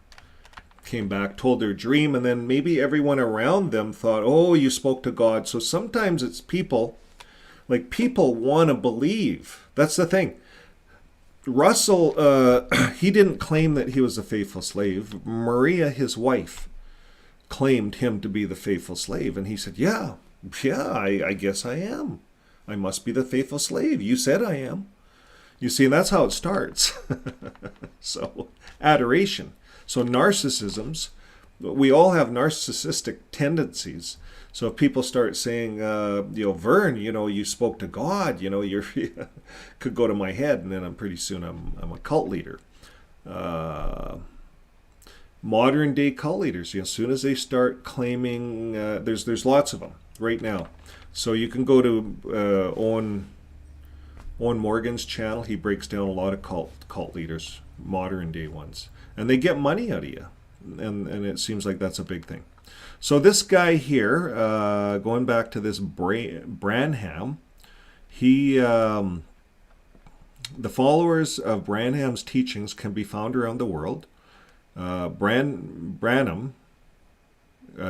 Came back, told their dream, and then maybe everyone around them thought, oh, you spoke to God. So sometimes it's people want to believe. That's the thing. Russell, he didn't claim that he was a faithful slave. Maria, his wife, claimed him to be the faithful slave. And he said, yeah, I guess I am. I must be the faithful slave. You said I am. You see, and that's how it starts. So, adoration. So narcissisms, we all have narcissistic tendencies. So if people start saying, Vern, you spoke to God, you're could go to my head, and then I'm pretty soon I'm a cult leader. Modern day cult leaders, as soon as they start claiming, there's lots of them right now. So you can go to Owen Morgan's channel. He breaks down a lot of cult leaders, modern day ones, and they get money out of you, and it seems like that's a big thing. So this guy here, going back to this Branham, the followers of Branham's teachings can be found around the world. Branham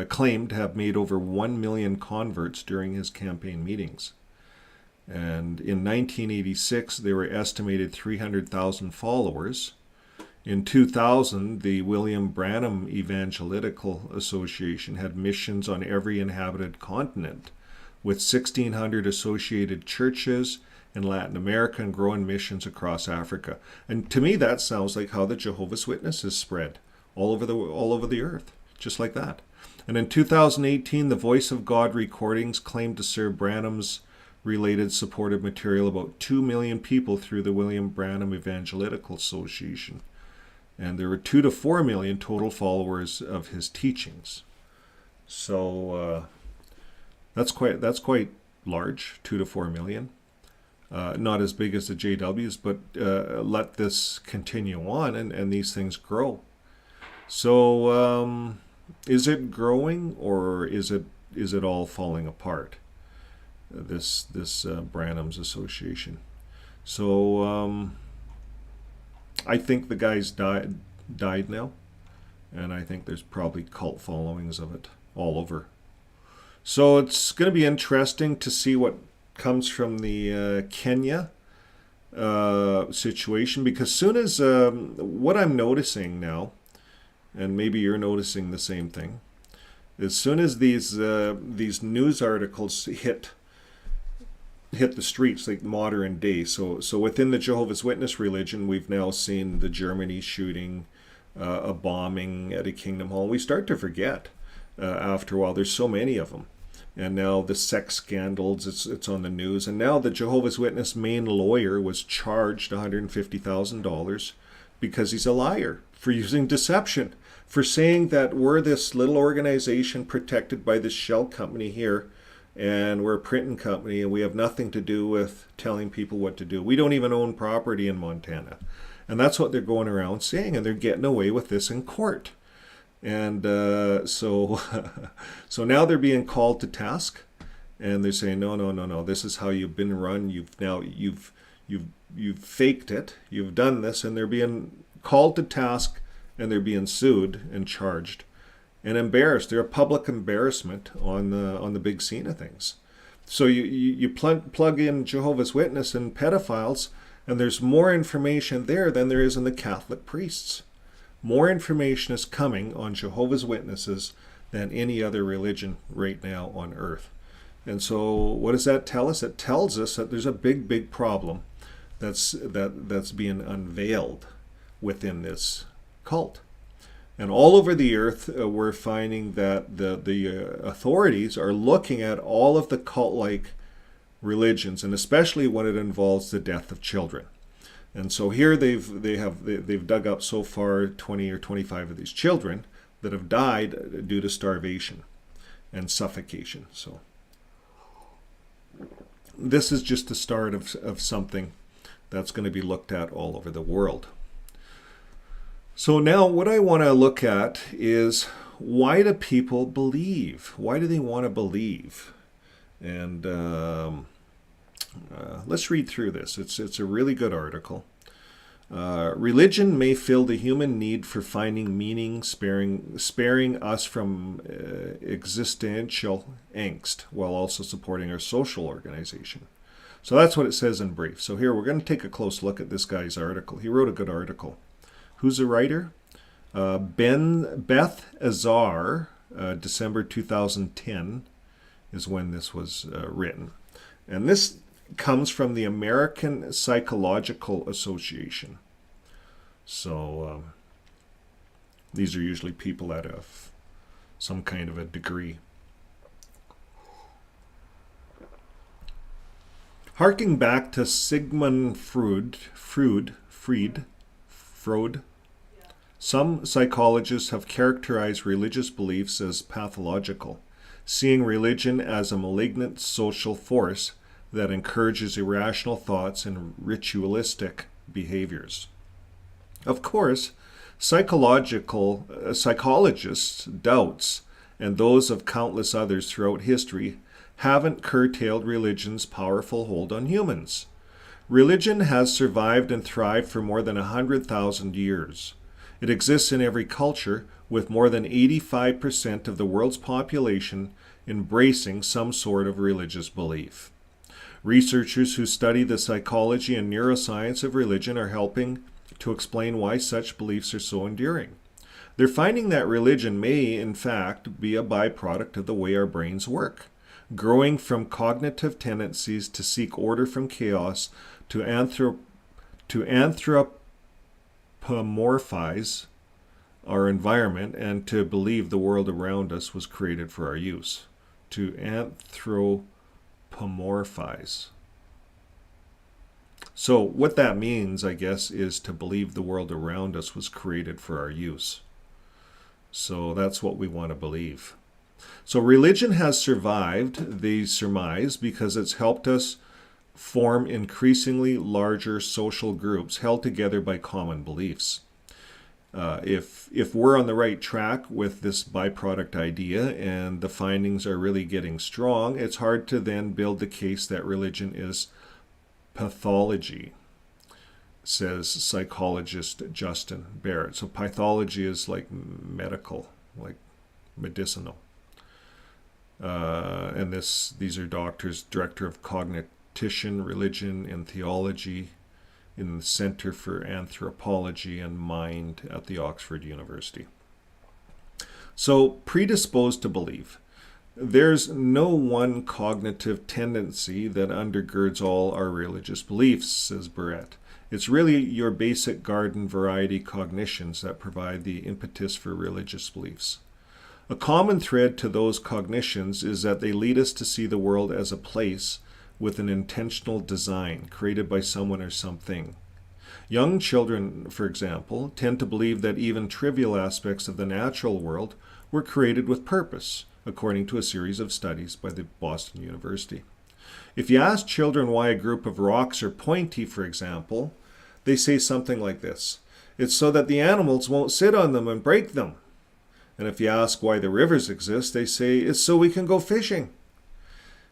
claimed to have made over 1 million converts during his campaign meetings. And in 1986, there were estimated 300,000 followers. In 2000, the William Branham Evangelical Association had missions on every inhabited continent, with 1,600 associated churches in Latin America and growing missions across Africa. And to me, that sounds like how the Jehovah's Witnesses spread all over the earth, just like that. And in 2018, the Voice of God recordings claimed to serve Branham's related supportive material about 2 million people through the William Branham Evangelical Association. And there were 2 to 4 million total followers of his teachings. So that's quite large, 2 to 4 million. Not as big as the JWs, but let this continue on and these things grow. So is it growing, or is it all falling apart? this Branham's association. So I think the guy's died now, and I think there's probably cult followings of it all over. So it's going to be interesting to see what comes from the Kenya situation, because soon as what I'm noticing now, and maybe you're noticing the same thing, as soon as these news articles hit the streets, like modern day, so within the Jehovah's Witness religion, we've now seen the Germany shooting, a bombing at a Kingdom Hall. We start to forget after a while. There's so many of them. And now the sex scandals, it's on the news. And now the Jehovah's Witness main lawyer was charged $150,000 because he's a liar for using deception, for saying that we're this little organization protected by this shell company here, and we're a printing company, and we have nothing to do with telling people what to do. We don't even own property in Montana. And that's what they're going around saying, and they're getting away with this in court. And so now they're being called to task, and they're saying, no, this is how you've been run. You've faked it. You've done this, and they're being called to task, and they're being sued and charged and embarrassed. They're a public embarrassment on the big scene of things. So you plug in Jehovah's Witness and pedophiles, and there's more information there than there is in the Catholic priests. More information is coming on Jehovah's Witnesses than any other religion right now on earth. And so what does that tell us? It tells us that there's a big problem that's being unveiled within this cult. And all over the earth, we're finding that the authorities are looking at all of the cult-like religions, and especially when it involves the death of children. And so here they've dug up so far 20 or 25 of these children that have died due to starvation and suffocation. So this is just the start of something that's going to be looked at all over the world. So now what I want to look at is, why do people believe? Why do they want to believe? And let's read through this. It's a really good article. Religion may fill the human need for finding meaning, sparing us from existential angst, while also supporting our social organization. So that's what it says in brief. So here we're going to take a close look at this guy's article. He wrote a good article. Who's the writer? Beth Azar, December 2010 is when this was written. And this comes from the American Psychological Association. So these are usually people at some kind of a degree. Harking back to Sigmund Freud, some psychologists have characterized religious beliefs as pathological, seeing religion as a malignant social force that encourages irrational thoughts and ritualistic behaviors. Of course, psychologists' doubts, and those of countless others throughout history, haven't curtailed religion's powerful hold on humans. Religion has survived and thrived for more than 100,000 years. It exists in every culture, with more than 85% of the world's population embracing some sort of religious belief. Researchers who study the psychology and neuroscience of religion are helping to explain why such beliefs are so enduring. They're finding that religion may, in fact, be a byproduct of the way our brains work, growing from cognitive tendencies to seek order from chaos, to anthropomorphize our environment, and to believe the world around us was created for our use. To anthropomorphize. So what that means, I guess, is to believe the world around us was created for our use. So that's what we want to believe. So religion has survived, they surmise, because it's helped us form increasingly larger social groups held together by common beliefs. If we're on the right track with this byproduct idea and the findings are really getting strong, it's hard to then build the case that religion is pathology, says psychologist Justin Barrett. So pathology is like medical, like medicinal. And these are doctors, director of cognition, religion, and theology in the Center for Anthropology and Mind at the Oxford University. So, predisposed to believe. There's no one cognitive tendency that undergirds all our religious beliefs, says Barrett. It's really your basic garden variety cognitions that provide the impetus for religious beliefs. A common thread to those cognitions is that they lead us to see the world as a place with an intentional design created by someone or something. Young children, for example, tend to believe that even trivial aspects of the natural world were created with purpose, according to a series of studies by the Boston University. If you ask children why a group of rocks are pointy, for example, they say something like this: "It's so that the animals won't sit on them and break them." And if you ask why the rivers exist, they say, "It's so we can go fishing."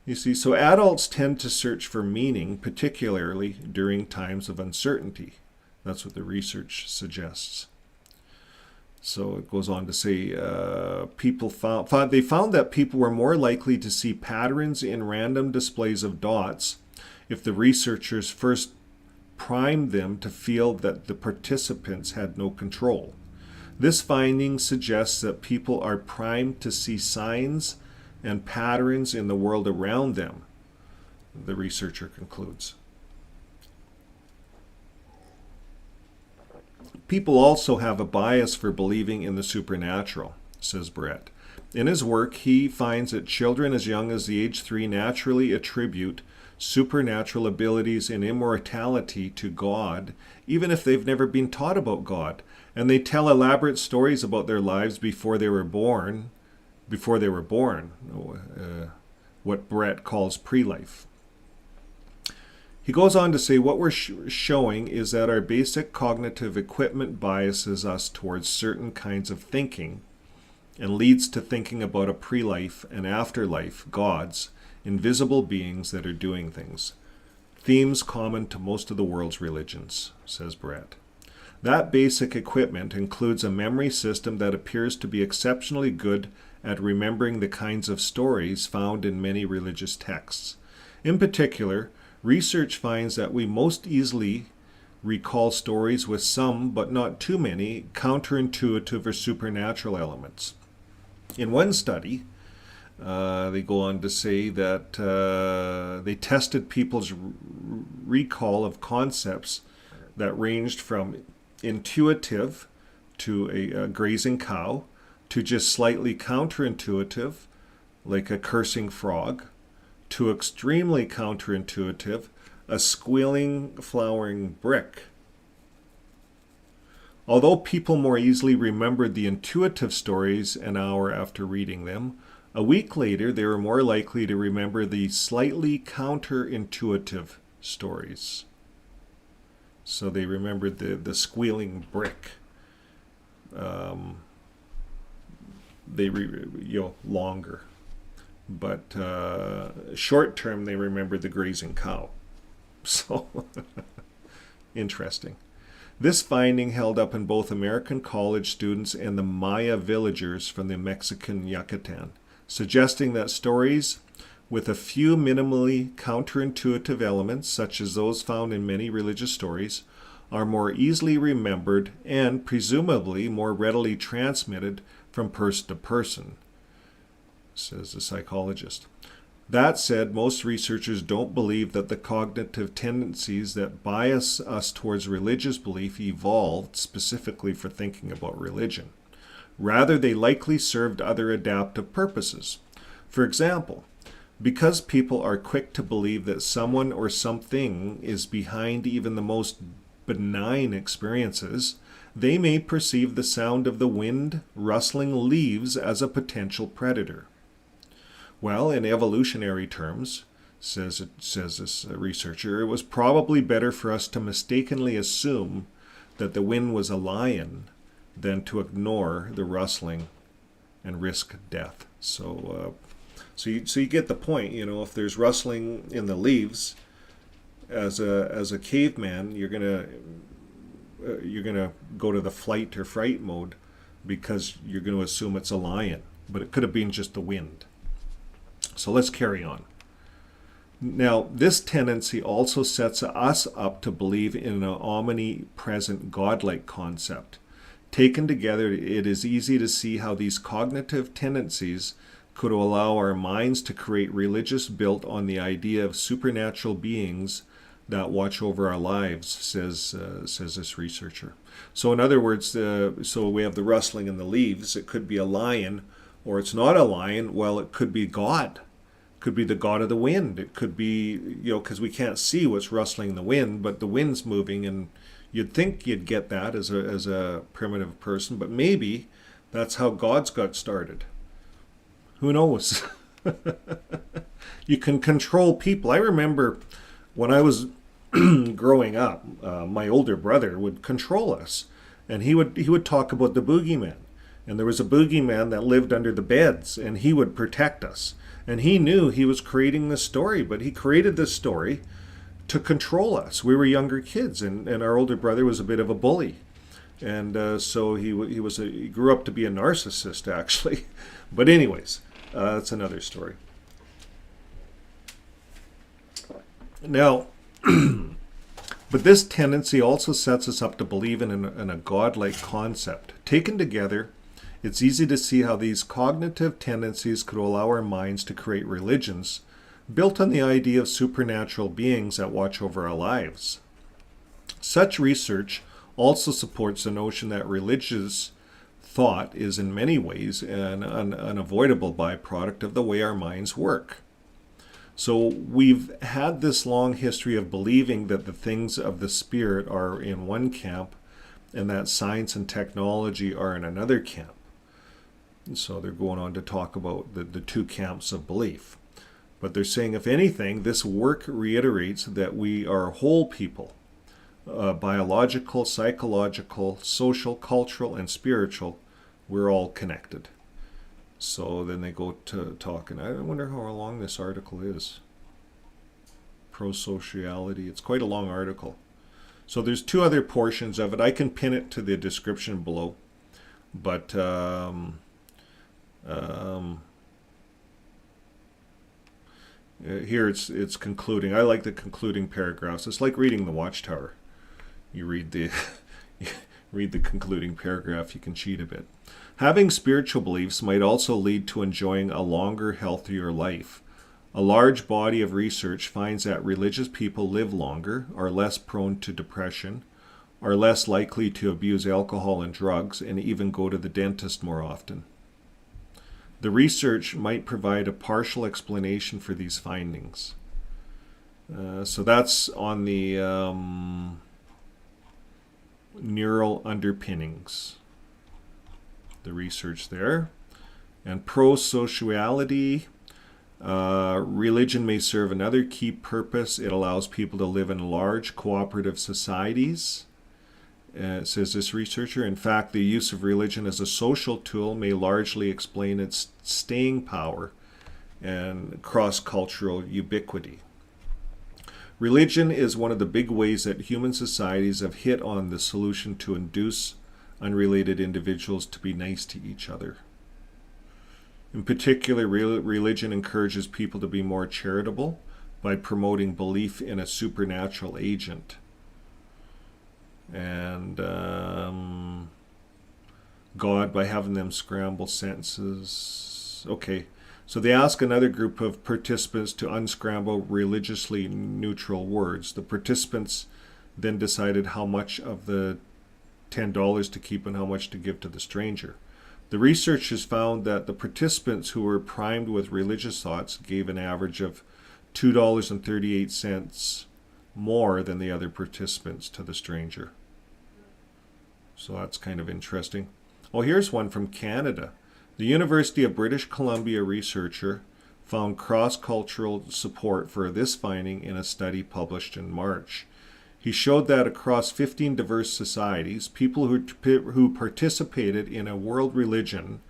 You see, so adults tend to search for meaning, particularly during times of uncertainty. That's what the research suggests. So it goes on to say, they found that people were more likely to see patterns in random displays of dots if the researchers first primed them to feel that the participants had no control. This finding suggests that people are primed to see signs and patterns in the world around them, the researcher concludes. People also have a bias for believing in the supernatural, says Brett. In his work, he finds that children as young as the age 3 naturally attribute supernatural abilities and immortality to God, even if they've never been taught about God, and they tell elaborate stories about their lives before they were born, what Brett calls pre-life. He goes on to say, what we're showing is that our basic cognitive equipment biases us towards certain kinds of thinking and leads to thinking about a pre-life and afterlife, gods, invisible beings that are doing things. Themes common to most of the world's religions, says Brett. That basic equipment includes a memory system that appears to be exceptionally good at remembering the kinds of stories found in many religious texts. In particular, research finds that we most easily recall stories with some, but not too many, counterintuitive or supernatural elements. In one study, they go on to say that they tested people's recall of concepts that ranged from intuitive to a grazing cow, to just slightly counterintuitive, like a cursing frog, to extremely counterintuitive, a squealing, flowering brick. Although people more easily remembered the intuitive stories an hour after reading them, a week later they were more likely to remember the slightly counterintuitive stories. So they remembered the squealing brick. Longer. But short term, they remembered the grazing cow. So, interesting. This finding held up in both American college students and the Maya villagers from the Mexican Yucatan, suggesting that stories with a few minimally counterintuitive elements, such as those found in many religious stories, are more easily remembered and presumably more readily transmitted from person to person, says the psychologist. That said, most researchers don't believe that the cognitive tendencies that bias us towards religious belief evolved specifically for thinking about religion. Rather, they likely served other adaptive purposes. For example, because people are quick to believe that someone or something is behind even the most benign experiences, they may perceive the sound of the wind rustling leaves as a potential predator. Well, in evolutionary terms, says this researcher, it was probably better for us to mistakenly assume that the wind was a lion than to ignore the rustling and risk death. So you get the point. If there's rustling in the leaves, as a caveman, you're gonna go to the flight or fright mode because you're going to assume it's a lion, but it could have been just the wind. So let's carry on. Now, this tendency also sets us up to believe in an omnipresent godlike concept. Taken together, it is easy to see how these cognitive tendencies could allow our minds to create religious built on the idea of supernatural beings that watch over our lives, says this researcher. So in other words, so we have the rustling in the leaves. It could be a lion, or it's not a lion. Well, it could be God. It could be the God of the wind. It could be, because we can't see what's rustling in the wind, but the wind's moving, and you'd think you'd get that as a primitive person, but maybe that's how God's got started. Who knows? You can control people. I remember when I was growing up, my older brother would control us, and he would talk about the boogeyman. And there was a boogeyman that lived under the beds, and he would protect us. And he knew he was creating this story, but he created this story to control us. We were younger kids, and our older brother was a bit of a bully. And so he grew up to be a narcissist, actually. But anyways, that's another story. Now, but this tendency also sets us up to believe in a godlike concept. Taken together, it's easy to see how these cognitive tendencies could allow our minds to create religions built on the idea of supernatural beings that watch over our lives. Such research also supports the notion that religious thought is in many ways an unavoidable byproduct of the way our minds work. So we've had this long history of believing that the things of the spirit are in one camp and that science and technology are in another camp. And so they're going on to talk about the two camps of belief. But they're saying, if anything, this work reiterates that we are whole people, biological, psychological, social, cultural, and spiritual. We're all connected. So then they go to talking. I wonder how long this article is. Pro-sociality. It's quite a long article. So there's two other portions of it. I can pin it to the description below. But here it's concluding. I like the concluding paragraphs. It's like reading the Watchtower. You read the read the concluding paragraph, you can cheat a bit. Having spiritual beliefs might also lead to enjoying a longer, healthier life. A large body of research finds that religious people live longer, are less prone to depression, are less likely to abuse alcohol and drugs, and even go to the dentist more often. The research might provide a partial explanation for these findings. So that's on the neural underpinnings, the research there. And pro-sociality, religion may serve another key purpose. It allows people to live in large cooperative societies, says this researcher. In fact, the use of religion as a social tool may largely explain its staying power and cross-cultural ubiquity. Religion is one of the big ways that human societies have hit on the solution to induce unrelated individuals to be nice to each other. In particular, religion encourages people to be more charitable by promoting belief in a supernatural agent. And God, by having them scramble sentences. Okay, so they ask another group of participants to unscramble religiously neutral words. The participants then decided how much of the $10 to keep and how much to give to the stranger. The research has found that the participants who were primed with religious thoughts gave an average of $2.38 more than the other participants to the stranger. So that's kind of interesting. Oh, here's one from Canada. The University of British Columbia researcher found cross-cultural support for this finding in a study published in March. He showed that across 15 diverse societies, people who participated in a world religion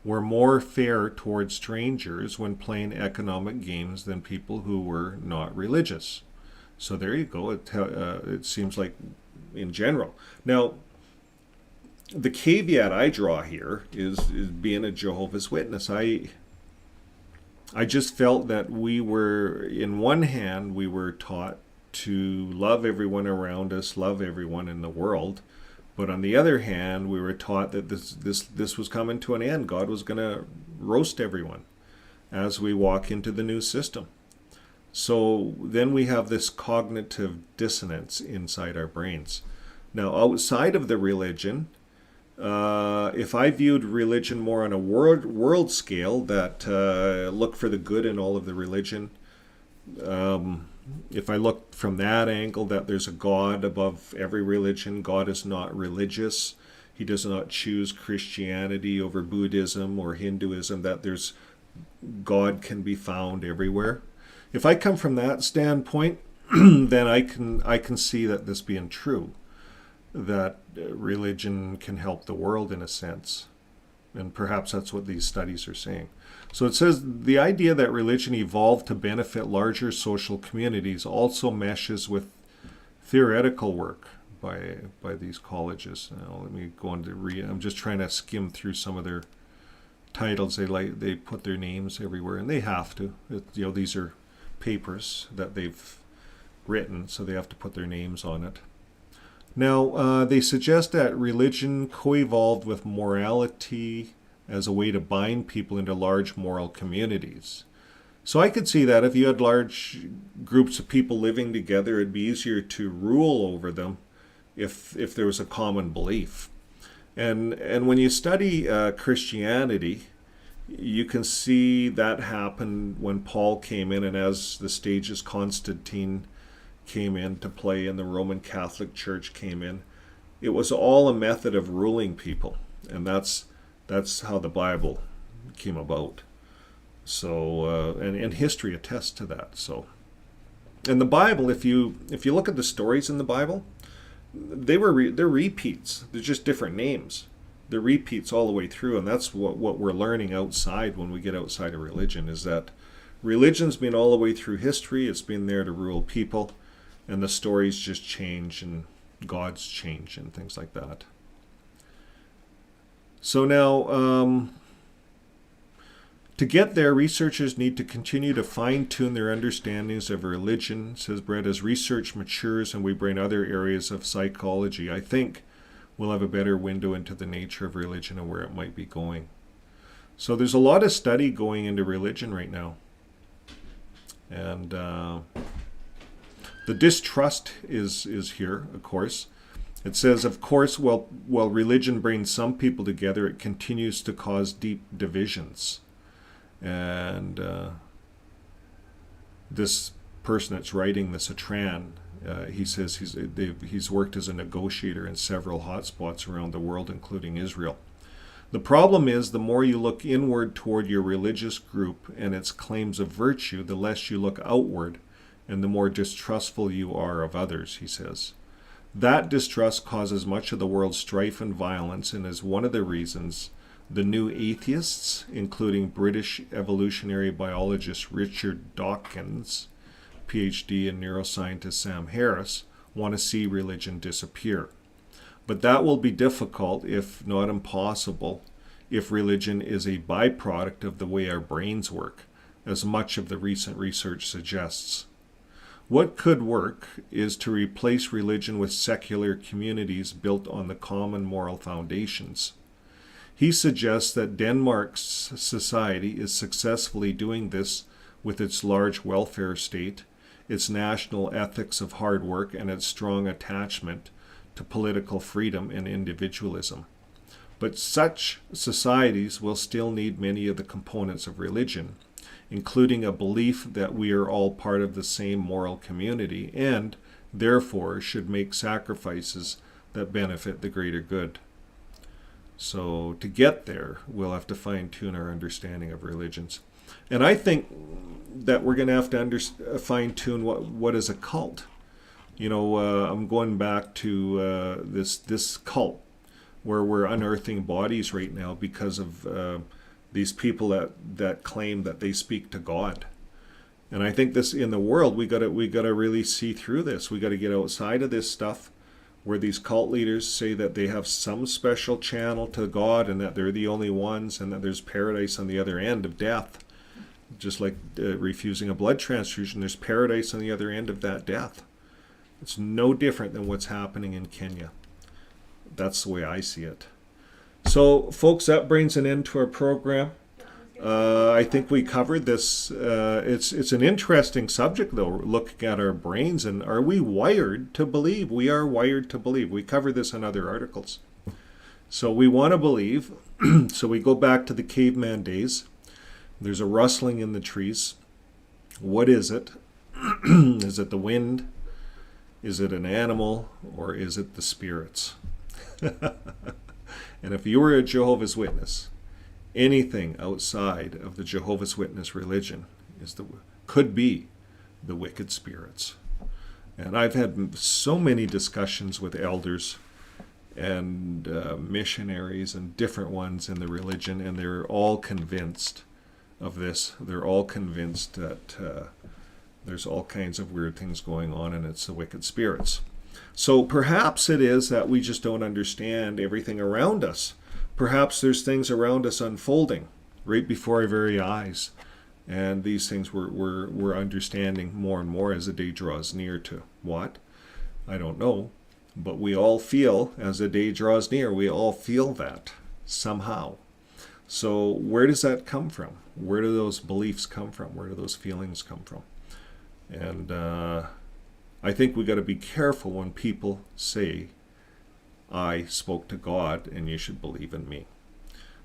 were more fair towards strangers when playing economic games than people who were not religious. So there you go. It seems like in general. Now, the caveat I draw here is being a Jehovah's Witness. I just felt that we were, in one hand, we were taught to love everyone around us, love everyone in the world. But on the other hand, we were taught that this was coming to an end. God was going to roast everyone as we walk into the new system. So then we have this cognitive dissonance inside our brains. Now, outside of the religion, if I viewed religion more on a world scale, that look for the good in all of the religion, if I look from that angle, that there's a God above every religion, God is not religious, he does not choose Christianity over Buddhism or Hinduism, that there's God can be found everywhere. If I come from that standpoint, then I can see that this being true, that religion can help the world in a sense. And perhaps that's what these studies are saying. So it says the idea that religion evolved to benefit larger social communities also meshes with theoretical work by these colleges. Now, let me go on to read. I'm just trying to skim through some of their titles. They put their names everywhere, and they have to. These are papers that they've written, so they have to put their names on it. Now, they suggest that religion co-evolved with morality as a way to bind people into large moral communities. So I could see that if you had large groups of people living together, it'd be easier to rule over them if there was a common belief. And when you study Christianity, you can see that happen when Paul came in, and as the stages Constantine came in to play and the Roman Catholic Church came in. It was all a method of ruling people, and that's how the Bible came about. So and history attests to that. So, and the Bible, if you look at the stories in the Bible, they're repeats. They're just different names. They're repeats all the way through, and that's what we're learning outside when we get outside of religion, is that religion's been all the way through history. It's been there to rule people, and the stories just change and gods change and things like that. So now, to get there, researchers need to continue to fine-tune their understandings of religion, says Brett. As research matures and we bring other areas of psychology, I think we'll have a better window into the nature of religion and where it might be going. So there's a lot of study going into religion right now. And the distrust is here, of course. It says, of course, while religion brings some people together, it continues to cause deep divisions. And this person that's writing this, Atran, he says he's worked as a negotiator in several hotspots around the world, including Israel. The problem is, the more you look inward toward your religious group and its claims of virtue, the less you look outward, and the more distrustful you are of others, he says. That distrust causes much of the world's strife and violence, and is one of the reasons the new atheists, including British evolutionary biologist Richard Dawkins, PhD, and neuroscientist Sam Harris, want to see religion disappear. But that will be difficult, if not impossible, if religion is a byproduct of the way our brains work, as much of the recent research suggests. What could work is to replace religion with secular communities built on the common moral foundations. He suggests that Denmark's society is successfully doing this with its large welfare state, its national ethics of hard work, and its strong attachment to political freedom and individualism. But such societies will still need many of the components of religion, including a belief that we are all part of the same moral community and, therefore, should make sacrifices that benefit the greater good. So to get there, we'll have to fine-tune our understanding of religions. And I think that we're going to have to fine-tune what is a cult. I'm going back to this cult where we're unearthing bodies right now because of these people that claim that they speak to God. And I think this in the world we gotta really see through this. We gotta get outside of this stuff where these cult leaders say that they have some special channel to God and that they're the only ones and that there's paradise on the other end of death. Just like refusing a blood transfusion, there's paradise on the other end of that death. It's no different than what's happening in Kenya. That's the way I see it. So, folks, that brings an end to our program. I think we covered this. It's an interesting subject, though, looking at our brains and are we wired to believe? We are wired to believe. We cover this in other articles. So we want to believe. So we go back to the caveman days. There's a rustling in the trees. What is it? Is it the wind? Is it an animal? Or is it the spirits? And if you were a Jehovah's Witness, anything outside of the Jehovah's Witness religion could be the wicked spirits. And I've had so many discussions with elders and missionaries and different ones in the religion, and they're all convinced of this. They're all convinced that there's all kinds of weird things going on, and it's the wicked spirits. So perhaps it is that we just don't understand everything around us. Perhaps there's things around us unfolding right before our very eyes. And these things we're understanding more and more as the day draws near to what? I don't know. But we all feel, as the day draws near, we all feel that somehow. So where does that come from? Where do those beliefs come from? Where do those feelings come from? And I think we got to be careful when people say, I spoke to God and you should believe in me.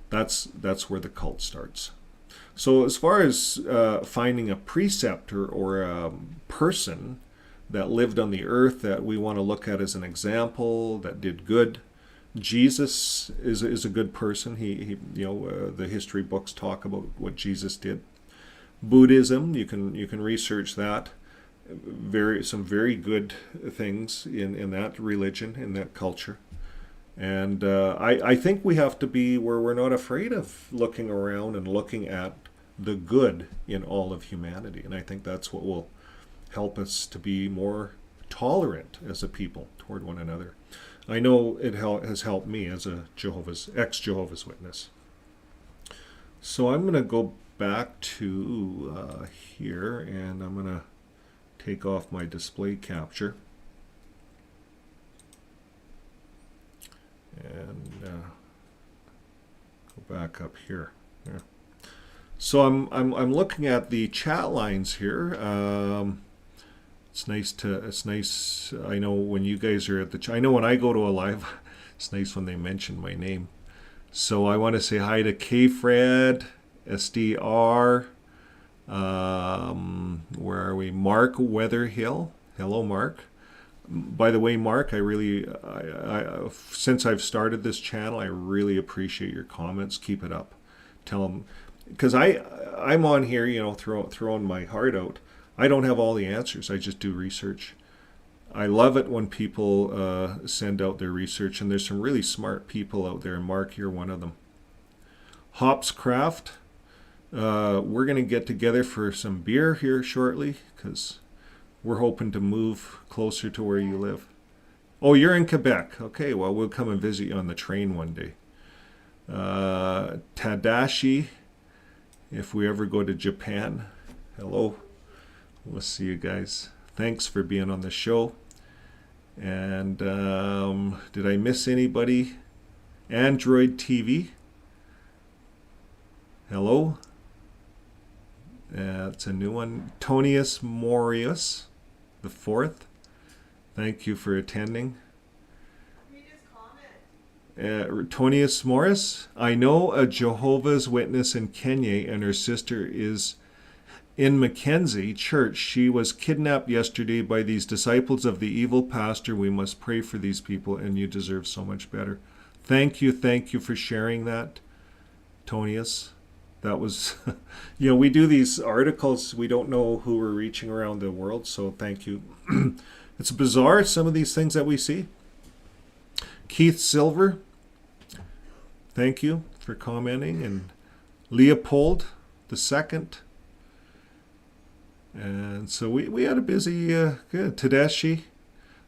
That's where the cult starts. So as far as finding a preceptor or a person that lived on the earth that we want to look at as an example, that did good, Jesus is a good person. He the history books talk about what Jesus did. Buddhism, you can research that. Some very good things in that religion, in that culture. And I think we have to be where we're not afraid of looking around and looking at the good in all of humanity. And I think that's what will help us to be more tolerant as a people toward one another. I know it has helped me as a ex-Jehovah's Witness. So I'm going to go back to here, and I'm going to take off my display capture. And go back up here. Yeah. So I'm looking at the chat lines here. It's nice. I know when you guys are at I know when I go to a live, it's nice when they mention my name. So I want to say hi to K-Fred, SDR. Where are we? Mark Weatherhill. Hello, Mark. By the way, Mark, I since I've started this channel, I really appreciate your comments. Keep it up. Tell them, because I'm on here, throwing my heart out. I don't have all the answers. I just do research. I love it when people send out their research, and there's some really smart people out there. And Mark, you're one of them. Hops Craft. We're going to get together for some beer here shortly, because we're hoping to move closer to where you live. Oh, you're in Quebec. Okay, well, we'll come and visit you on the train one day. Tadashi, if we ever go to Japan. Hello. We'll see you guys. Thanks for being on the show. And did I miss anybody? Android TV. Hello. It's a new one. Tonius Morius, the 4th. Thank you for attending. Tonius Morris. I know a Jehovah's Witness in Kenya, and her sister is in Mackenzie Church. She was kidnapped yesterday by these disciples of the evil pastor. We must pray for these people, and you deserve so much better. Thank you for sharing that, Tonius. That was, we do these articles. We don't know who we're reaching around the world, so thank you. It's bizarre, some of these things that we see. Keith Silver, thank you for commenting. And Leopold II. And so we had a busy, good. Tedeschi.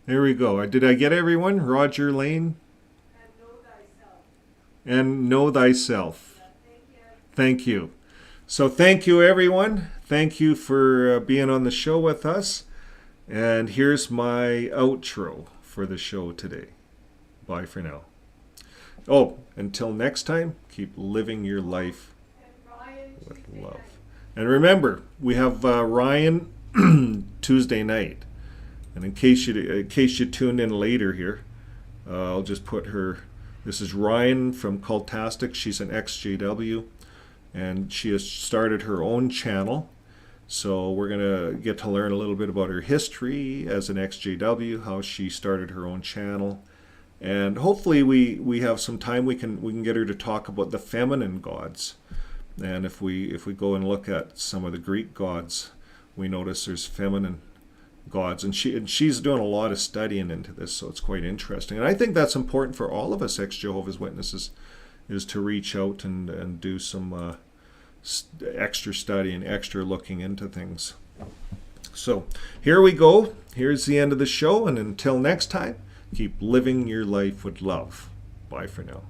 There we go. Did I get everyone? Roger Lane. And know thyself. Thank you. So thank you, everyone. Thank you for being on the show with us. And here's my outro for the show today. Bye for now. Oh, until next time, keep living your life with love. And remember, we have Ryan Tuesday night. And in case you tuned in later here, I'll just put her. This is Ryan from Cultastic. She's an ex-JW, and she has started her own channel. So we're going to get to learn a little bit about her history as an ex-JW, how she started her own channel. And hopefully we have some time we can get her to talk about the feminine gods. And if we go and look at some of the Greek gods, we notice there's feminine gods, and she's doing a lot of studying into this, so it's quite interesting. And I think that's important for all of us ex-Jehovah's Witnesses, is to reach out and do some extra study and extra looking into things. So here we go. Here's the end of the show, and until next time, keep living your life with love. Bye for now.